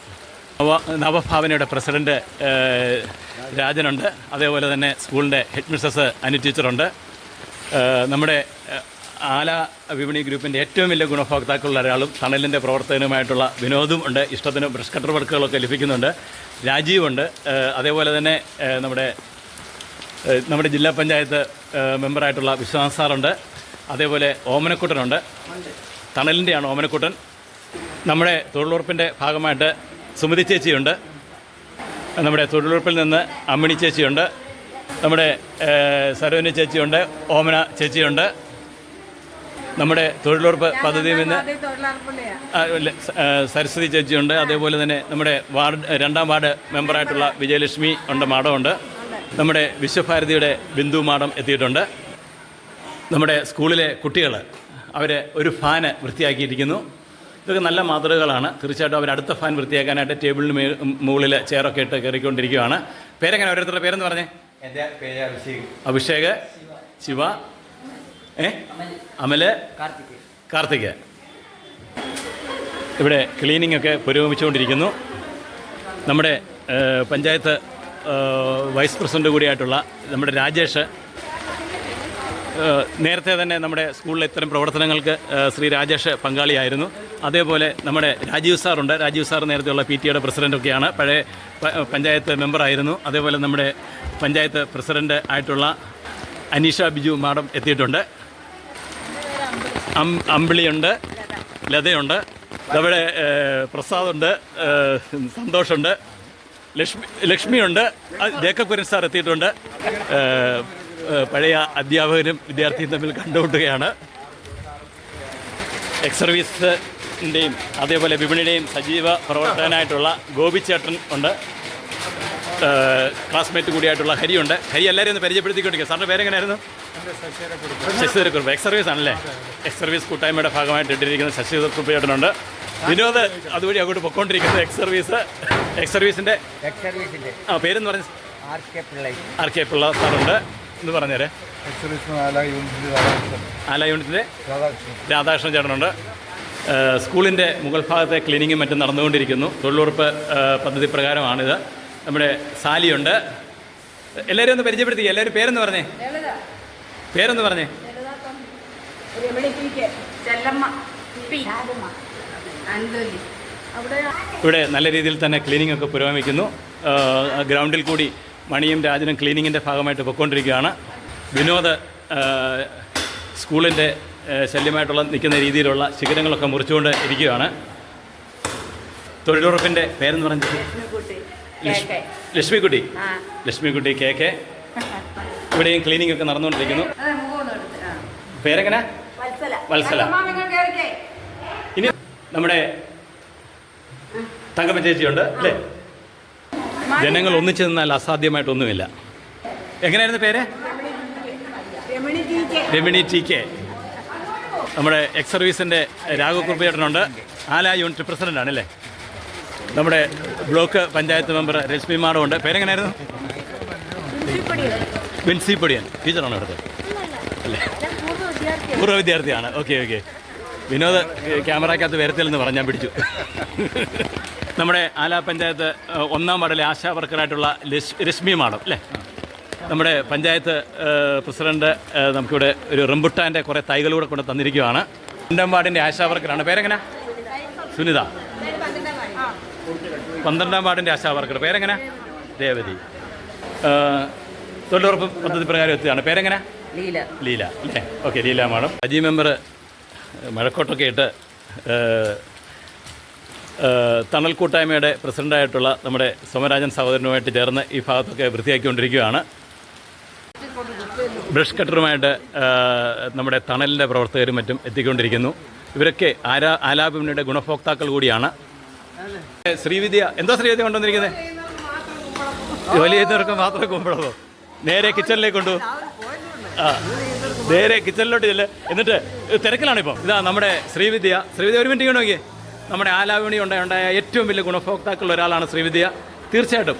നവഭാവനയുടെ പ്രസിഡന്റ് രാജനുണ്ട്, അതേപോലെ തന്നെ സ്കൂളിൻ്റെ ഹെഡ് മിസ്സസ് അനു ടീച്ചറുണ്ട്. നമ്മുടെ ആല വിപണി ഗ്രൂപ്പിൻ്റെ ഏറ്റവും വലിയ ഗുണഭോക്താക്കളുള്ള ഒരാളും തണലിൻ്റെ പ്രവർത്തകനുമായിട്ടുള്ള വിനോദും ഉണ്ട്. ഇഷ്ടത്തിന് ബ്രഷ് കട്ടർ വർക്കുകളൊക്കെ ലഭിക്കുന്നുണ്ട്. രാജീവുണ്ട്, അതേപോലെ തന്നെ നമ്മുടെ ജില്ലാ പഞ്ചായത്ത് മെമ്പറായിട്ടുള്ള വിശ്വാസ് സാറുണ്ട്, അതേപോലെ ഓമനക്കുട്ടനുണ്ട്, തണലിൻ്റെയാണ് ഓമനക്കുട്ടൻ. നമ്മുടെ തൊഴിലുറപ്പിൻ്റെ ഭാഗമായിട്ട് സുമതി ചേച്ചിയുണ്ട്, നമ്മുടെ തൊഴിലുറപ്പിൽ നിന്ന് അമ്മിണി ചേച്ചിയുണ്ട്, നമ്മുടെ സരോനി ചേച്ചിയുണ്ട്, ഓമന ചേച്ചിയുണ്ട്, നമ്മുടെ തൊഴിലുറപ്പ് പദ്ധതിയിൽ നിന്ന് സരസ്വതി ചേച്ചിയുണ്ട്, അതേപോലെ തന്നെ നമ്മുടെ രണ്ടാം വാർഡ് മെമ്പറായിട്ടുള്ള വിജയലക്ഷ്മി മാഡമുണ്ട്, നമ്മുടെ വിശ്വഭാരതിയുടെ ബിന്ദു മാഡം എത്തിയിട്ടുണ്ട്. നമ്മുടെ സ്കൂളിലെ കുട്ടികൾ അവരെ ഒരു ഫാന് വൃത്തിയാക്കിയിരിക്കുന്നു. ഇതൊക്കെ നല്ല മാതൃകകളാണ്. തീർച്ചയായിട്ടും അവർ അടുത്ത ഫാൻ വൃത്തിയാക്കാനായിട്ട് ടേബിളിന് മുകളിൽ ചെയറൊക്കെ ഇട്ട് കയറിക്കൊണ്ടിരിക്കുകയാണ്. പേരെങ്ങനെ ഓരോരുത്തരുടെ പേരെന്ന് പറഞ്ഞേ? എൻ്റെ പേര് അഭിഷേക്, ശിവ, അമല്, കാർത്തിക്. ഇവിടെ ക്ലീനിങ് ഒക്കെ പുരോഗമിച്ചുകൊണ്ടിരിക്കുന്നു. നമ്മുടെ പഞ്ചായത്ത് വൈസ് പ്രസിഡന്റ് കൂടിയായിട്ടുള്ള നമ്മുടെ രാജേഷ് നേരത്തെ തന്നെ നമ്മുടെ സ്കൂളിലെ ഇത്തരം പ്രവർത്തനങ്ങൾക്ക് ശ്രീ രാജേഷ് പങ്കാളിയായിരുന്നു. അതേപോലെ നമ്മുടെ രാജീവ് സാറുണ്ട്. രാജീവ് സാർ നേരത്തെയുള്ള PTA പ്രസിഡൻ്റൊക്കെയാണ്, പഴയ പഞ്ചായത്ത് മെമ്പറായിരുന്നു. അതേപോലെ നമ്മുടെ പഞ്ചായത്ത് പ്രസിഡൻ്റ് ആയിട്ടുള്ള അനീഷ ബിജു മാഡം എത്തിയിട്ടുണ്ട്. അമ്പിളിയുണ്ട്, ലതയുണ്ട്, നമ്മുടെ പ്രസാദുണ്ട്, സന്തോഷുണ്ട്, ലക്ഷ്മിയുണ്ട്, ജേക്കബ് കുര്യൻ സാർ എത്തിയിട്ടുണ്ട്. പഴയ അധ്യാപകരും വിദ്യാർത്ഥിയും തമ്മിൽ കണ്ടുമുട്ടുകയാണ്. എക്സ് സർവീസിൻ്റെയും അതേപോലെ വിപണിയുടെയും സജീവ പ്രവർത്തകനായിട്ടുള്ള ഗോപിച്ചേട്ടൻ ഉണ്ട്. ക്ലാസ്മേറ്റ് കൂടിയായിട്ടുള്ള ഹരിയുണ്ട്. ഹരി എല്ലാവരെയും ഒന്ന് പരിചയപ്പെടുത്തിക്കൊണ്ടിരിക്കുക. സാറിൻ്റെ പേരെങ്ങനെയായിരുന്നു? ശശിധരക്കുറുപ്പ്. എക്സ് സർവീസ് ആണല്ലേ? എക്സ് സർവീസ് കൂട്ടായ്മയുടെ ഭാഗമായിട്ട് ഇട്ടിരിക്കുന്ന ശശിധരക്കുറുപ്പ് ചേട്ടനുണ്ട്. വിനോദ് അതുവഴി അങ്ങോട്ട് പൊയ്ക്കൊണ്ടിരിക്കുന്നത് എക്സ് സർവീസിൻ്റെ പേരെന്ന് പറഞ്ഞ ആർ കെ പിള്ള സാറുണ്ട്. എന്ന് പറഞ്ഞേരെ. ആല യൂണിറ്റിൻ്റെ രാധാകൃഷ്ണൻ ചേട്ടനുണ്ട്. സ്കൂളിൻ്റെ മുകൾ ഭാഗത്തെ ക്ലീനിങ്ങും മറ്റും നടന്നുകൊണ്ടിരിക്കുന്നു. തൊഴിലുറപ്പ് പദ്ധതി പ്രകാരമാണിത്. നമ്മുടെ സാലിയുണ്ട്. എല്ലാവരും ഒന്ന് പരിചയപ്പെടുത്തി. എല്ലാവരും പേരെന്ന് പറഞ്ഞേ? ഇവിടെ നല്ല രീതിയിൽ തന്നെ ക്ലീനിങ് ഒക്കെ പുരോഗമിക്കുന്നു. ഗ്രൗണ്ടിൽ കൂടി മണിയും രാജനും ക്ലീനിങ്ങിൻ്റെ ഭാഗമായിട്ട് പൊയ്ക്കൊണ്ടിരിക്കുകയാണ്. വിനോദ് സ്കൂളിൻ്റെ ശല്യമായിട്ടുള്ള നിൽക്കുന്ന രീതിയിലുള്ള ശിഖരങ്ങളൊക്കെ മുറിച്ചുകൊണ്ട് ഇരിക്കുകയാണ്. തൊഴിലുറപ്പിൻ്റെ പേരെന്ന് പറഞ്ഞത് ലക്ഷ്മിക്കുട്ടി KK. ഇവിടെയും ക്ലീനിങ് ഒക്കെ നടന്നുകൊണ്ടിരിക്കുന്നു. പേരെങ്ങനെ? വത്സല. ഇനി നമ്മുടെ തങ്കമ്മ ചേച്ചിയുണ്ട് അല്ലേ? ജനങ്ങൾ ഒന്നിച്ചു നിന്നാൽ അസാധ്യമായിട്ടൊന്നുമില്ല. എങ്ങനെയായിരുന്നു പേര്? രമണി TK. നമ്മുടെ എക്സ് സർവീസിൻ്റെ രാഘവകുറുപ്പ് ചേട്ടനുണ്ട്. ആല യൂണിറ്റ് പ്രസിഡൻ്റാണ് അല്ലേ? നമ്മുടെ ബ്ലോക്ക് പഞ്ചായത്ത് മെമ്പർ രശ്മി മാഡമുണ്ട്. പേരെങ്ങനെയായിരുന്നു? വിൻസി പൊടിയൻ. ടീച്ചറാണോ അടുത്ത്? അല്ലേ, പൂർവ്വ വിദ്യാർത്ഥിയാണ്. ഓക്കെ. വിനോദ് ക്യാമറയ്ക്കകത്ത് വരത്തില്ലെന്ന് പറഞ്ഞാൽ പിടിച്ചു. നമ്മുടെ ആല പഞ്ചായത്ത് 1-ാം വാർഡിലെ ആശാ വർക്കറായിട്ടുള്ള രശ്മി മാഡം അല്ലേ? നമ്മുടെ പഞ്ചായത്ത് പ്രസിഡന്റ് നമുക്കിവിടെ ഒരു റംബുട്ടാൻ്റെ കുറേ തൈകളൂടെ കൊണ്ട് തന്നിരിക്കുകയാണ്. 2ാം വാർഡിൻ്റെ ആശാവർക്കറാണ്. പേരെങ്ങനെ? സുനിത. 12ാം വാർഡിൻ്റെ ആശാവർക്കർ. പേരെങ്ങനെ? രേവതി. തൊഴിലുറപ്പ് പദ്ധതി പ്രകാരം എത്തുകയാണ്. പേരെങ്ങനെ? ലീല അല്ലേ? Okay, Leela madam. Aji member മഴക്കോട്ടൊക്കെ ഇട്ട് തണൽ കൂട്ടായ്മയുടെ പ്രസിഡൻ്റായിട്ടുള്ള നമ്മുടെ സോമരാജൻ സഹോദരനുമായിട്ട് ചേർന്ന് ഈ ഭാഗത്തൊക്കെ വൃത്തിയാക്കിക്കൊണ്ടിരിക്കുകയാണ്. ബ്രഷ് കട്ടറുമായിട്ട് നമ്മുടെ തണലിൻ്റെ പ്രവർത്തകരും മറ്റും എത്തിക്കൊണ്ടിരിക്കുന്നു. ഇവരൊക്കെ ആലാപിയുടെ ഗുണഭോക്താക്കൾ കൂടിയാണ്. ശ്രീവിദ്യ, എന്താ ശ്രീവിദ്യ കൊണ്ടുവന്നിരിക്കുന്നത്? ജോലി ചെയ്യുന്നവർക്ക് മാത്രമേ കുമ്പളമോ? നേരെ കിച്ചണിലേക്ക് കൊണ്ടു. നേരെ കിച്ചണിലോട്ട് ചെല്ല്. എന്നിട്ട് തിരക്കിലാണിപ്പം. ഇതാ നമ്മുടെ ശ്രീവിദ്യ. ഒരു മിനിറ്റ് നോക്കിയേ. നമ്മുടെ ആലാപിണി ഉണ്ടായ ഏറ്റവും വലിയ ഗുണഭോക്താക്കളിൽ ഒരാളാണ് ശ്രീവിദ്യ. തീർച്ചയായിട്ടും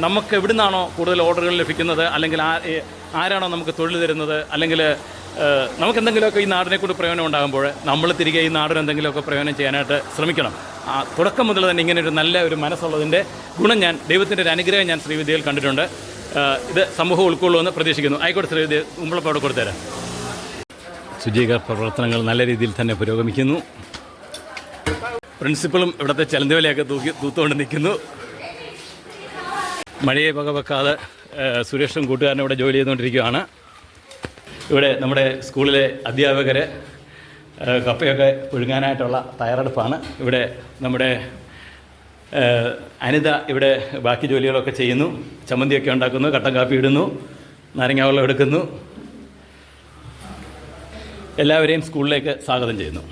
നമുക്ക് എവിടെ നിന്നാണോ കൂടുതൽ ഓർഡറുകൾ ലഭിക്കുന്നത്, അല്ലെങ്കിൽ ആരാണോ നമുക്ക് തൊഴിൽ തരുന്നത്, അല്ലെങ്കിൽ നമുക്ക് എന്തെങ്കിലുമൊക്കെ ഈ നാടിനെ കൂടി പ്രയോജനം ഉണ്ടാകുമ്പോൾ നമ്മൾ തിരികെ ഈ നാടിന് എന്തെങ്കിലുമൊക്കെ പ്രയോജനം ചെയ്യാനായിട്ട് ശ്രമിക്കണം. തുടക്കം മുതൽ തന്നെ ഇങ്ങനെ ഒരു നല്ല ഒരു മനസ്സുള്ളതിൻ്റെ ഗുണം ദൈവത്തിൻ്റെ ഒരു അനുഗ്രഹം ഞാൻ ശ്രീവിദ്യയിൽ കണ്ടിട്ടുണ്ട്. ഇത് സമൂഹം ഉൾക്കൊള്ളുമെന്ന് പ്രതീക്ഷിക്കുന്നു. ആയിക്കോട്ടെ ശ്രീവിദ്യ, ഉമ്പളപ്പം അവിടെ കൊടുത്തുതരാം. ശുചീകരണ പ്രവർത്തനങ്ങൾ നല്ല രീതിയിൽ തന്നെ പുരോഗമിക്കുന്നു. പ്രിൻസിപ്പളും ഇവിടുത്തെ ചലന്തിവലയൊക്കെ തൂത്തുകൊണ്ട് നിൽക്കുന്നു. മഴയെ വകവെക്കാതെ സുരേഷും കൂട്ടുകാരനും ഇവിടെ ജോലി ചെയ്തുകൊണ്ടിരിക്കുകയാണ്. ഇവിടെ നമ്മുടെ സ്കൂളിലെ അധ്യാപകർ കപ്പയൊക്കെ പുഴുങ്ങാനായിട്ടുള്ള തയ്യാറെടുപ്പാണ്. ഇവിടെ നമ്മുടെ അനിത ഇവിടെ ബാക്കി ജോലികളൊക്കെ ചെയ്യുന്നു. ചമ്മന്തിയൊക്കെ ഉണ്ടാക്കുന്നു, കട്ടൻ കാപ്പി ഇടുന്നു, നാരങ്ങ വെള്ളം എടുക്കുന്നു. എല്ലാവരെയും സ്കൂളിലേക്ക് സ്വാഗതം ചെയ്യുന്നു.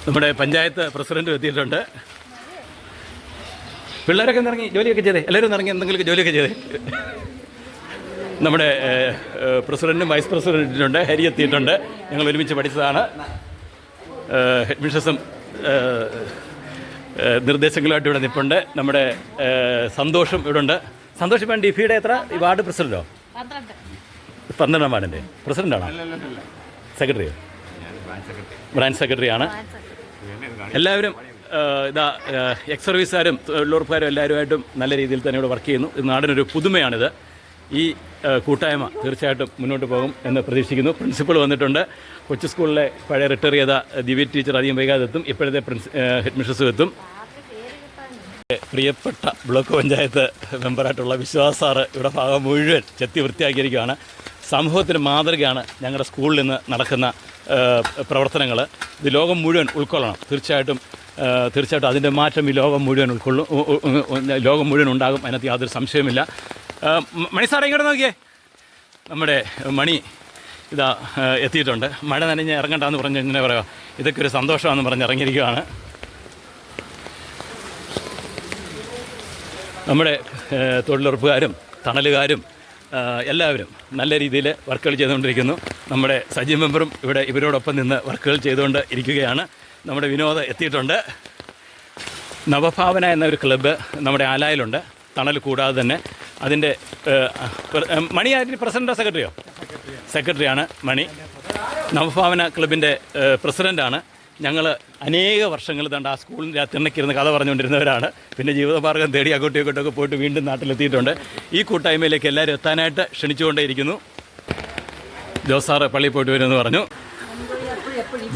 നമ്മുടെ പഞ്ചായത്ത് പ്രസിഡൻറ്റും എത്തിയിട്ടുണ്ട്. പിള്ളേരൊക്കെ ഇറങ്ങി ജോലിയൊക്കെ ചെയ്തേ. എല്ലാവരും ഇറങ്ങി എന്തെങ്കിലും ജോലിയൊക്കെ ചെയ്തേ. നമ്മുടെ പ്രസിഡൻറ്റും വൈസ് പ്രസിഡൻറ്റുണ്ട്. ഹരി എത്തിയിട്ടുണ്ട്. ഞങ്ങൾ ഒരുമിച്ച് പഠിച്ചതാണ്. ഹെഡ് മിസ്സസും നിർദ്ദേശങ്ങളുമായിട്ട് ഇവിടെ നിൽപ്പുണ്ട്. നമ്മുടെ സന്തോഷം ഇവിടെ ഉണ്ട്. സന്തോഷം ഇപ്പം ഡിഫിയുടെ എത്ര വാർഡ് പ്രസിഡൻറ്റോ? 12ാം വാർഡിൻ്റെ പ്രസിഡൻ്റാണോ? സെക്രട്ടറിയോ? ബ്രാഞ്ച് സെക്രട്ടറിയാണ്. എല്ലാവരും എക്സ് സർവീസുകാരും തൊഴിലുറപ്പുകാരും എല്ലാവരുമായിട്ടും നല്ല രീതിയിൽ തന്നെ ഇവിടെ വർക്ക് ചെയ്യുന്നു. ഇത് നാടിനൊരു പുതുമയാണിത്. ഈ കൂട്ടായ്മ തീർച്ചയായിട്ടും മുന്നോട്ട് പോകും എന്ന് പ്രതീക്ഷിക്കുന്നു. പ്രിൻസിപ്പൾ വന്നിട്ടുണ്ട്. കൊച്ചു സ്കൂളിലെ പഴയ റിട്ടയർ ചെയ്ത ദിവ്യ ടീച്ചർ അധികം വൈകാതെ എത്തും. ഇപ്പോഴത്തെ ഹെഡ് മിസ്സസും എത്തും. പ്രിയപ്പെട്ട ബ്ലോക്ക് പഞ്ചായത്ത് മെമ്പറായിട്ടുള്ള വിശ്വാസ് സാറ് ഇവിടെ ഭാഗം മുഴുവൻ ചെത്തി വൃത്തിയാക്കിയിരിക്കുകയാണ്. സമൂഹത്തിന് മാതൃകയാണ് ഞങ്ങളുടെ സ്കൂളിൽ നിന്ന് നടക്കുന്ന പ്രവർത്തനങ്ങൾ. ഇത് ലോകം മുഴുവൻ ഉൾക്കൊള്ളണം. തീർച്ചയായിട്ടും അതിൻ്റെ മാറ്റം ഈ ലോകം മുഴുവൻ ലോകം മുഴുവൻ ഉണ്ടാകും. അതിനകത്ത് യാതൊരു സംശയമില്ല. മണി സാറേ ഇങ്ങോട്ട് നോക്കിയേ. നമ്മുടെ മണി ഇതാ എത്തിയിട്ടുണ്ട്. മഴ നനഞ്ഞ് ഇറങ്ങണ്ടെന്ന് പറഞ്ഞ് ഇങ്ങനെ പറയാം. ഇതൊക്കെ ഒരു സന്തോഷമാണെന്ന് പറഞ്ഞ് ഇറങ്ങിയിരിക്കുകയാണ്. നമ്മുടെ തൊഴിലുറപ്പുകാരും തണലുകാരും എല്ലാവരും നല്ല രീതിയിൽ വർക്കുകൾ ചെയ്തുകൊണ്ടിരിക്കുന്നു. നമ്മുടെ സജീവ് മെമ്പറും ഇവിടെ ഇവരോടൊപ്പം നിന്ന് വർക്കുകൾ ചെയ്തുകൊണ്ട് ഇരിക്കുകയാണ്. നമ്മുടെ വിനോദ് എത്തിയിട്ടുണ്ട്. നവഭാവന എന്നൊരു ക്ലബ്ബ് നമ്മുടെ ആലായിലുണ്ട്. തണൽ കൂടാതെ തന്നെ അതിൻ്റെ മണി ആയിട്ട് പ്രസിഡൻ്റോ സെക്രട്ടറിയോ? സെക്രട്ടറിയാണ് മണി. നവഭാവന ക്ലബിൻ്റെ പ്രസിഡൻ്റാണ്. ഞങ്ങൾ അനേക വർഷങ്ങൾ തണ്ട് ആ സ്കൂളിൻ്റെ ആ തിണ്ണക്കിരുന്ന് കഥ പറഞ്ഞുകൊണ്ടിരുന്നവരാണ്. പിന്നെ ജീവിതമാർഗ്ഗം തേടി അങ്ങോട്ടും ഇങ്ങോട്ടൊക്കെ പോയിട്ട് വീണ്ടും നാട്ടിലെത്തിയിട്ടുണ്ട്. ഈ കൂട്ടായ്മയിലേക്ക് എല്ലാവരും എത്താനായിട്ട് ക്ഷണിച്ചുകൊണ്ടേയിരിക്കുന്നു. ജോസാറ് പള്ളിയിൽ പോയിട്ട് വരുമെന്ന് പറഞ്ഞു.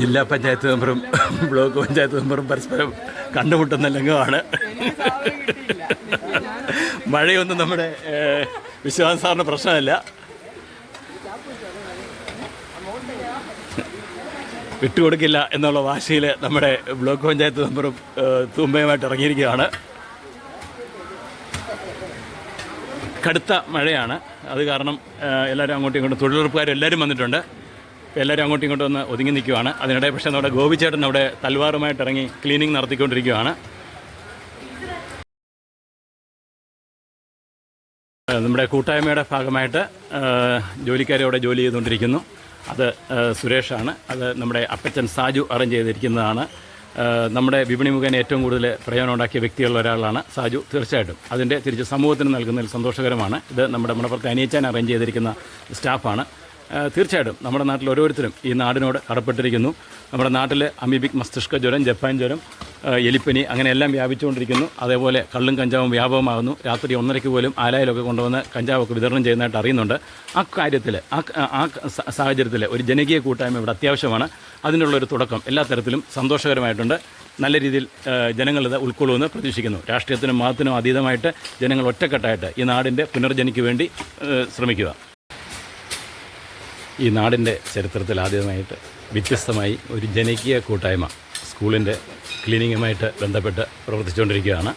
ജില്ലാ പഞ്ചായത്ത് മെമ്പറും ബ്ലോക്ക് പഞ്ചായത്ത് മെമ്പറും പരസ്പരം കണ്ടുമുട്ടുന്ന രംഗമാണ്. മഴയൊന്നും നമ്മുടെ വിശ്വാസ് സാറിന് പ്രശ്നമല്ല. വിട്ടുകൊടുക്കില്ല എന്നുള്ള വാശിയിൽ നമ്മുടെ ബ്ലോക്ക് പഞ്ചായത്ത് മെമ്പറും തൂമ്പയുമായിട്ട് ഇറങ്ങിയിരിക്കുകയാണ്. കടുത്ത മഴയാണ്. അത് കാരണം എല്ലാവരും അങ്ങോട്ടും ഇങ്ങോട്ടും തൊഴിലുറപ്പുകാരും എല്ലാവരും വന്നിട്ടുണ്ട്. എല്ലാവരും അങ്ങോട്ടും ഇങ്ങോട്ടും ഒന്ന് ഒതുങ്ങി നിൽക്കുകയാണ്. അതിനിടെ പക്ഷേ നമ്മുടെ ഗോപിച്ചേട്ടൻ അവിടെ തൽവാറുമായിട്ട് ഇറങ്ങി ക്ലീനിങ് നടത്തിക്കൊണ്ടിരിക്കുകയാണ്. നമ്മുടെ കൂട്ടായ്മയുടെ ഭാഗമായിട്ട് ജോലിക്കാരെ അവിടെ ജോലി ചെയ്തുകൊണ്ടിരിക്കുന്നു. അത് സുരേഷാണ്. അത് നമ്മുടെ അപ്പച്ചൻ സാജു അറേഞ്ച് ചെയ്തിരിക്കുന്നതാണ്. നമ്മുടെ വിപണി മുഖേന ഏറ്റവും കൂടുതൽ പ്രയോജനം ഉണ്ടാക്കിയ വ്യക്തികളിൽ ഒരാളാണ് സാജു. തീർച്ചയായിട്ടും അതിൻ്റെ തിരിച്ച് സമൂഹത്തിന് നൽകുന്നതിൽ സന്തോഷകരമാണ്. ഇത് നമ്മുടെ മണപ്പുറത്തെ അനിയച്ചാൻ അറേഞ്ച് ചെയ്തിരിക്കുന്ന സ്റ്റാഫാണ്. തീർച്ചയായിട്ടും നമ്മുടെ നാട്ടിൽ ഓരോരുത്തരും ഈ നാടിനോട് കടപ്പെട്ടിരിക്കുന്നു. നമ്മുടെ നാട്ടിൽ അമീബിക് മസ്തിഷ്ക ജ്വരം, ജപ്പാൻ ജ്വരം, എലിപ്പനി അങ്ങനെ എല്ലാം വ്യാപിച്ചുകൊണ്ടിരിക്കുന്നു. അതേപോലെ കള്ളും കഞ്ചാവും വ്യാപകമാകുന്നു. രാത്രി 1:30 പോലും ആലായിലൊക്കെ കൊണ്ടുവന്ന് കഞ്ചാവൊക്കെ വിതരണം ചെയ്യുന്നതായിട്ട് അറിയുന്നുണ്ട്. ആ കാര്യത്തിൽ ആ സാഹചര്യത്തിൽ ഒരു ജനകീയ കൂട്ടായ്മ ഇവിടെ അത്യാവശ്യമാണ്. അതിനുള്ളൊരു തുടക്കം എല്ലാ തരത്തിലും സന്തോഷകരമായിട്ടുണ്ട്. നല്ല രീതിയിൽ ജനങ്ങളിത് ഉൾക്കൊള്ളുമെന്ന് പ്രതീക്ഷിക്കുന്നു. രാഷ്ട്രീയത്തിനും മതത്തിനും അതീതമായിട്ട് ജനങ്ങൾ ഒറ്റക്കെട്ടായിട്ട് ഈ നാടിൻ്റെ പുനർജനിക്ക് വേണ്ടി ശ്രമിക്കുക. ഈ നാടിൻ്റെ ചരിത്രത്തിൽ ആദ്യമായിട്ട് വ്യത്യസ്തമായി ഒരു ജനകീയ കൂട്ടായ്മ സ്കൂളിൻ്റെ ക്ലീനിങ്ങുമായിട്ട് ബന്ധപ്പെട്ട് പ്രവർത്തിച്ചുകൊണ്ടിരിക്കുകയാണ്.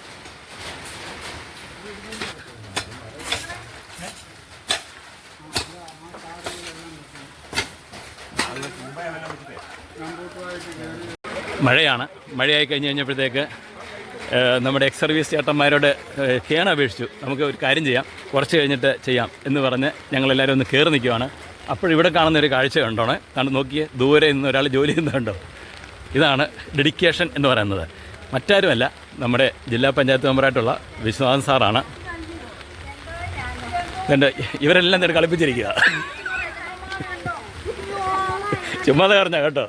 മഴയാണ്. മഴയായി കഴിഞ്ഞപ്പോഴത്തേക്ക് നമ്മുടെ എക്സ് സർവീസ് ചേട്ടന്മാരോട് കേണപേക്ഷിച്ചു, നമുക്ക് ഒരു കാര്യം ചെയ്യാം, കുറച്ച് കഴിഞ്ഞിട്ട് ചെയ്യാം എന്ന് പറഞ്ഞ് ഞങ്ങളെല്ലാവരും ഒന്ന് കയറി നിൽക്കുവാണ്. അപ്പോഴിവിടെ കാണുന്നൊരു കാഴ്ച കണ്ടോണേ, കാരണം നോക്കിയേ, ദൂരെ നിന്ന് ഒരാൾ ജോലി ചെയ്യുന്നുണ്ടോ. ഇതാണ് ഡെഡിക്കേഷൻ എന്ന് പറയുന്നത്. മറ്റാരുമല്ല, നമ്മുടെ ജില്ലാ പഞ്ചായത്ത് മെമ്പറായിട്ടുള്ള വിശ്വനാഥൻ സാറാണ്. ഇവരെല്ലാം നേരെ കളിപ്പിച്ചിരിക്കുക. ചുമ്മാതെ പറഞ്ഞ കേട്ടോ.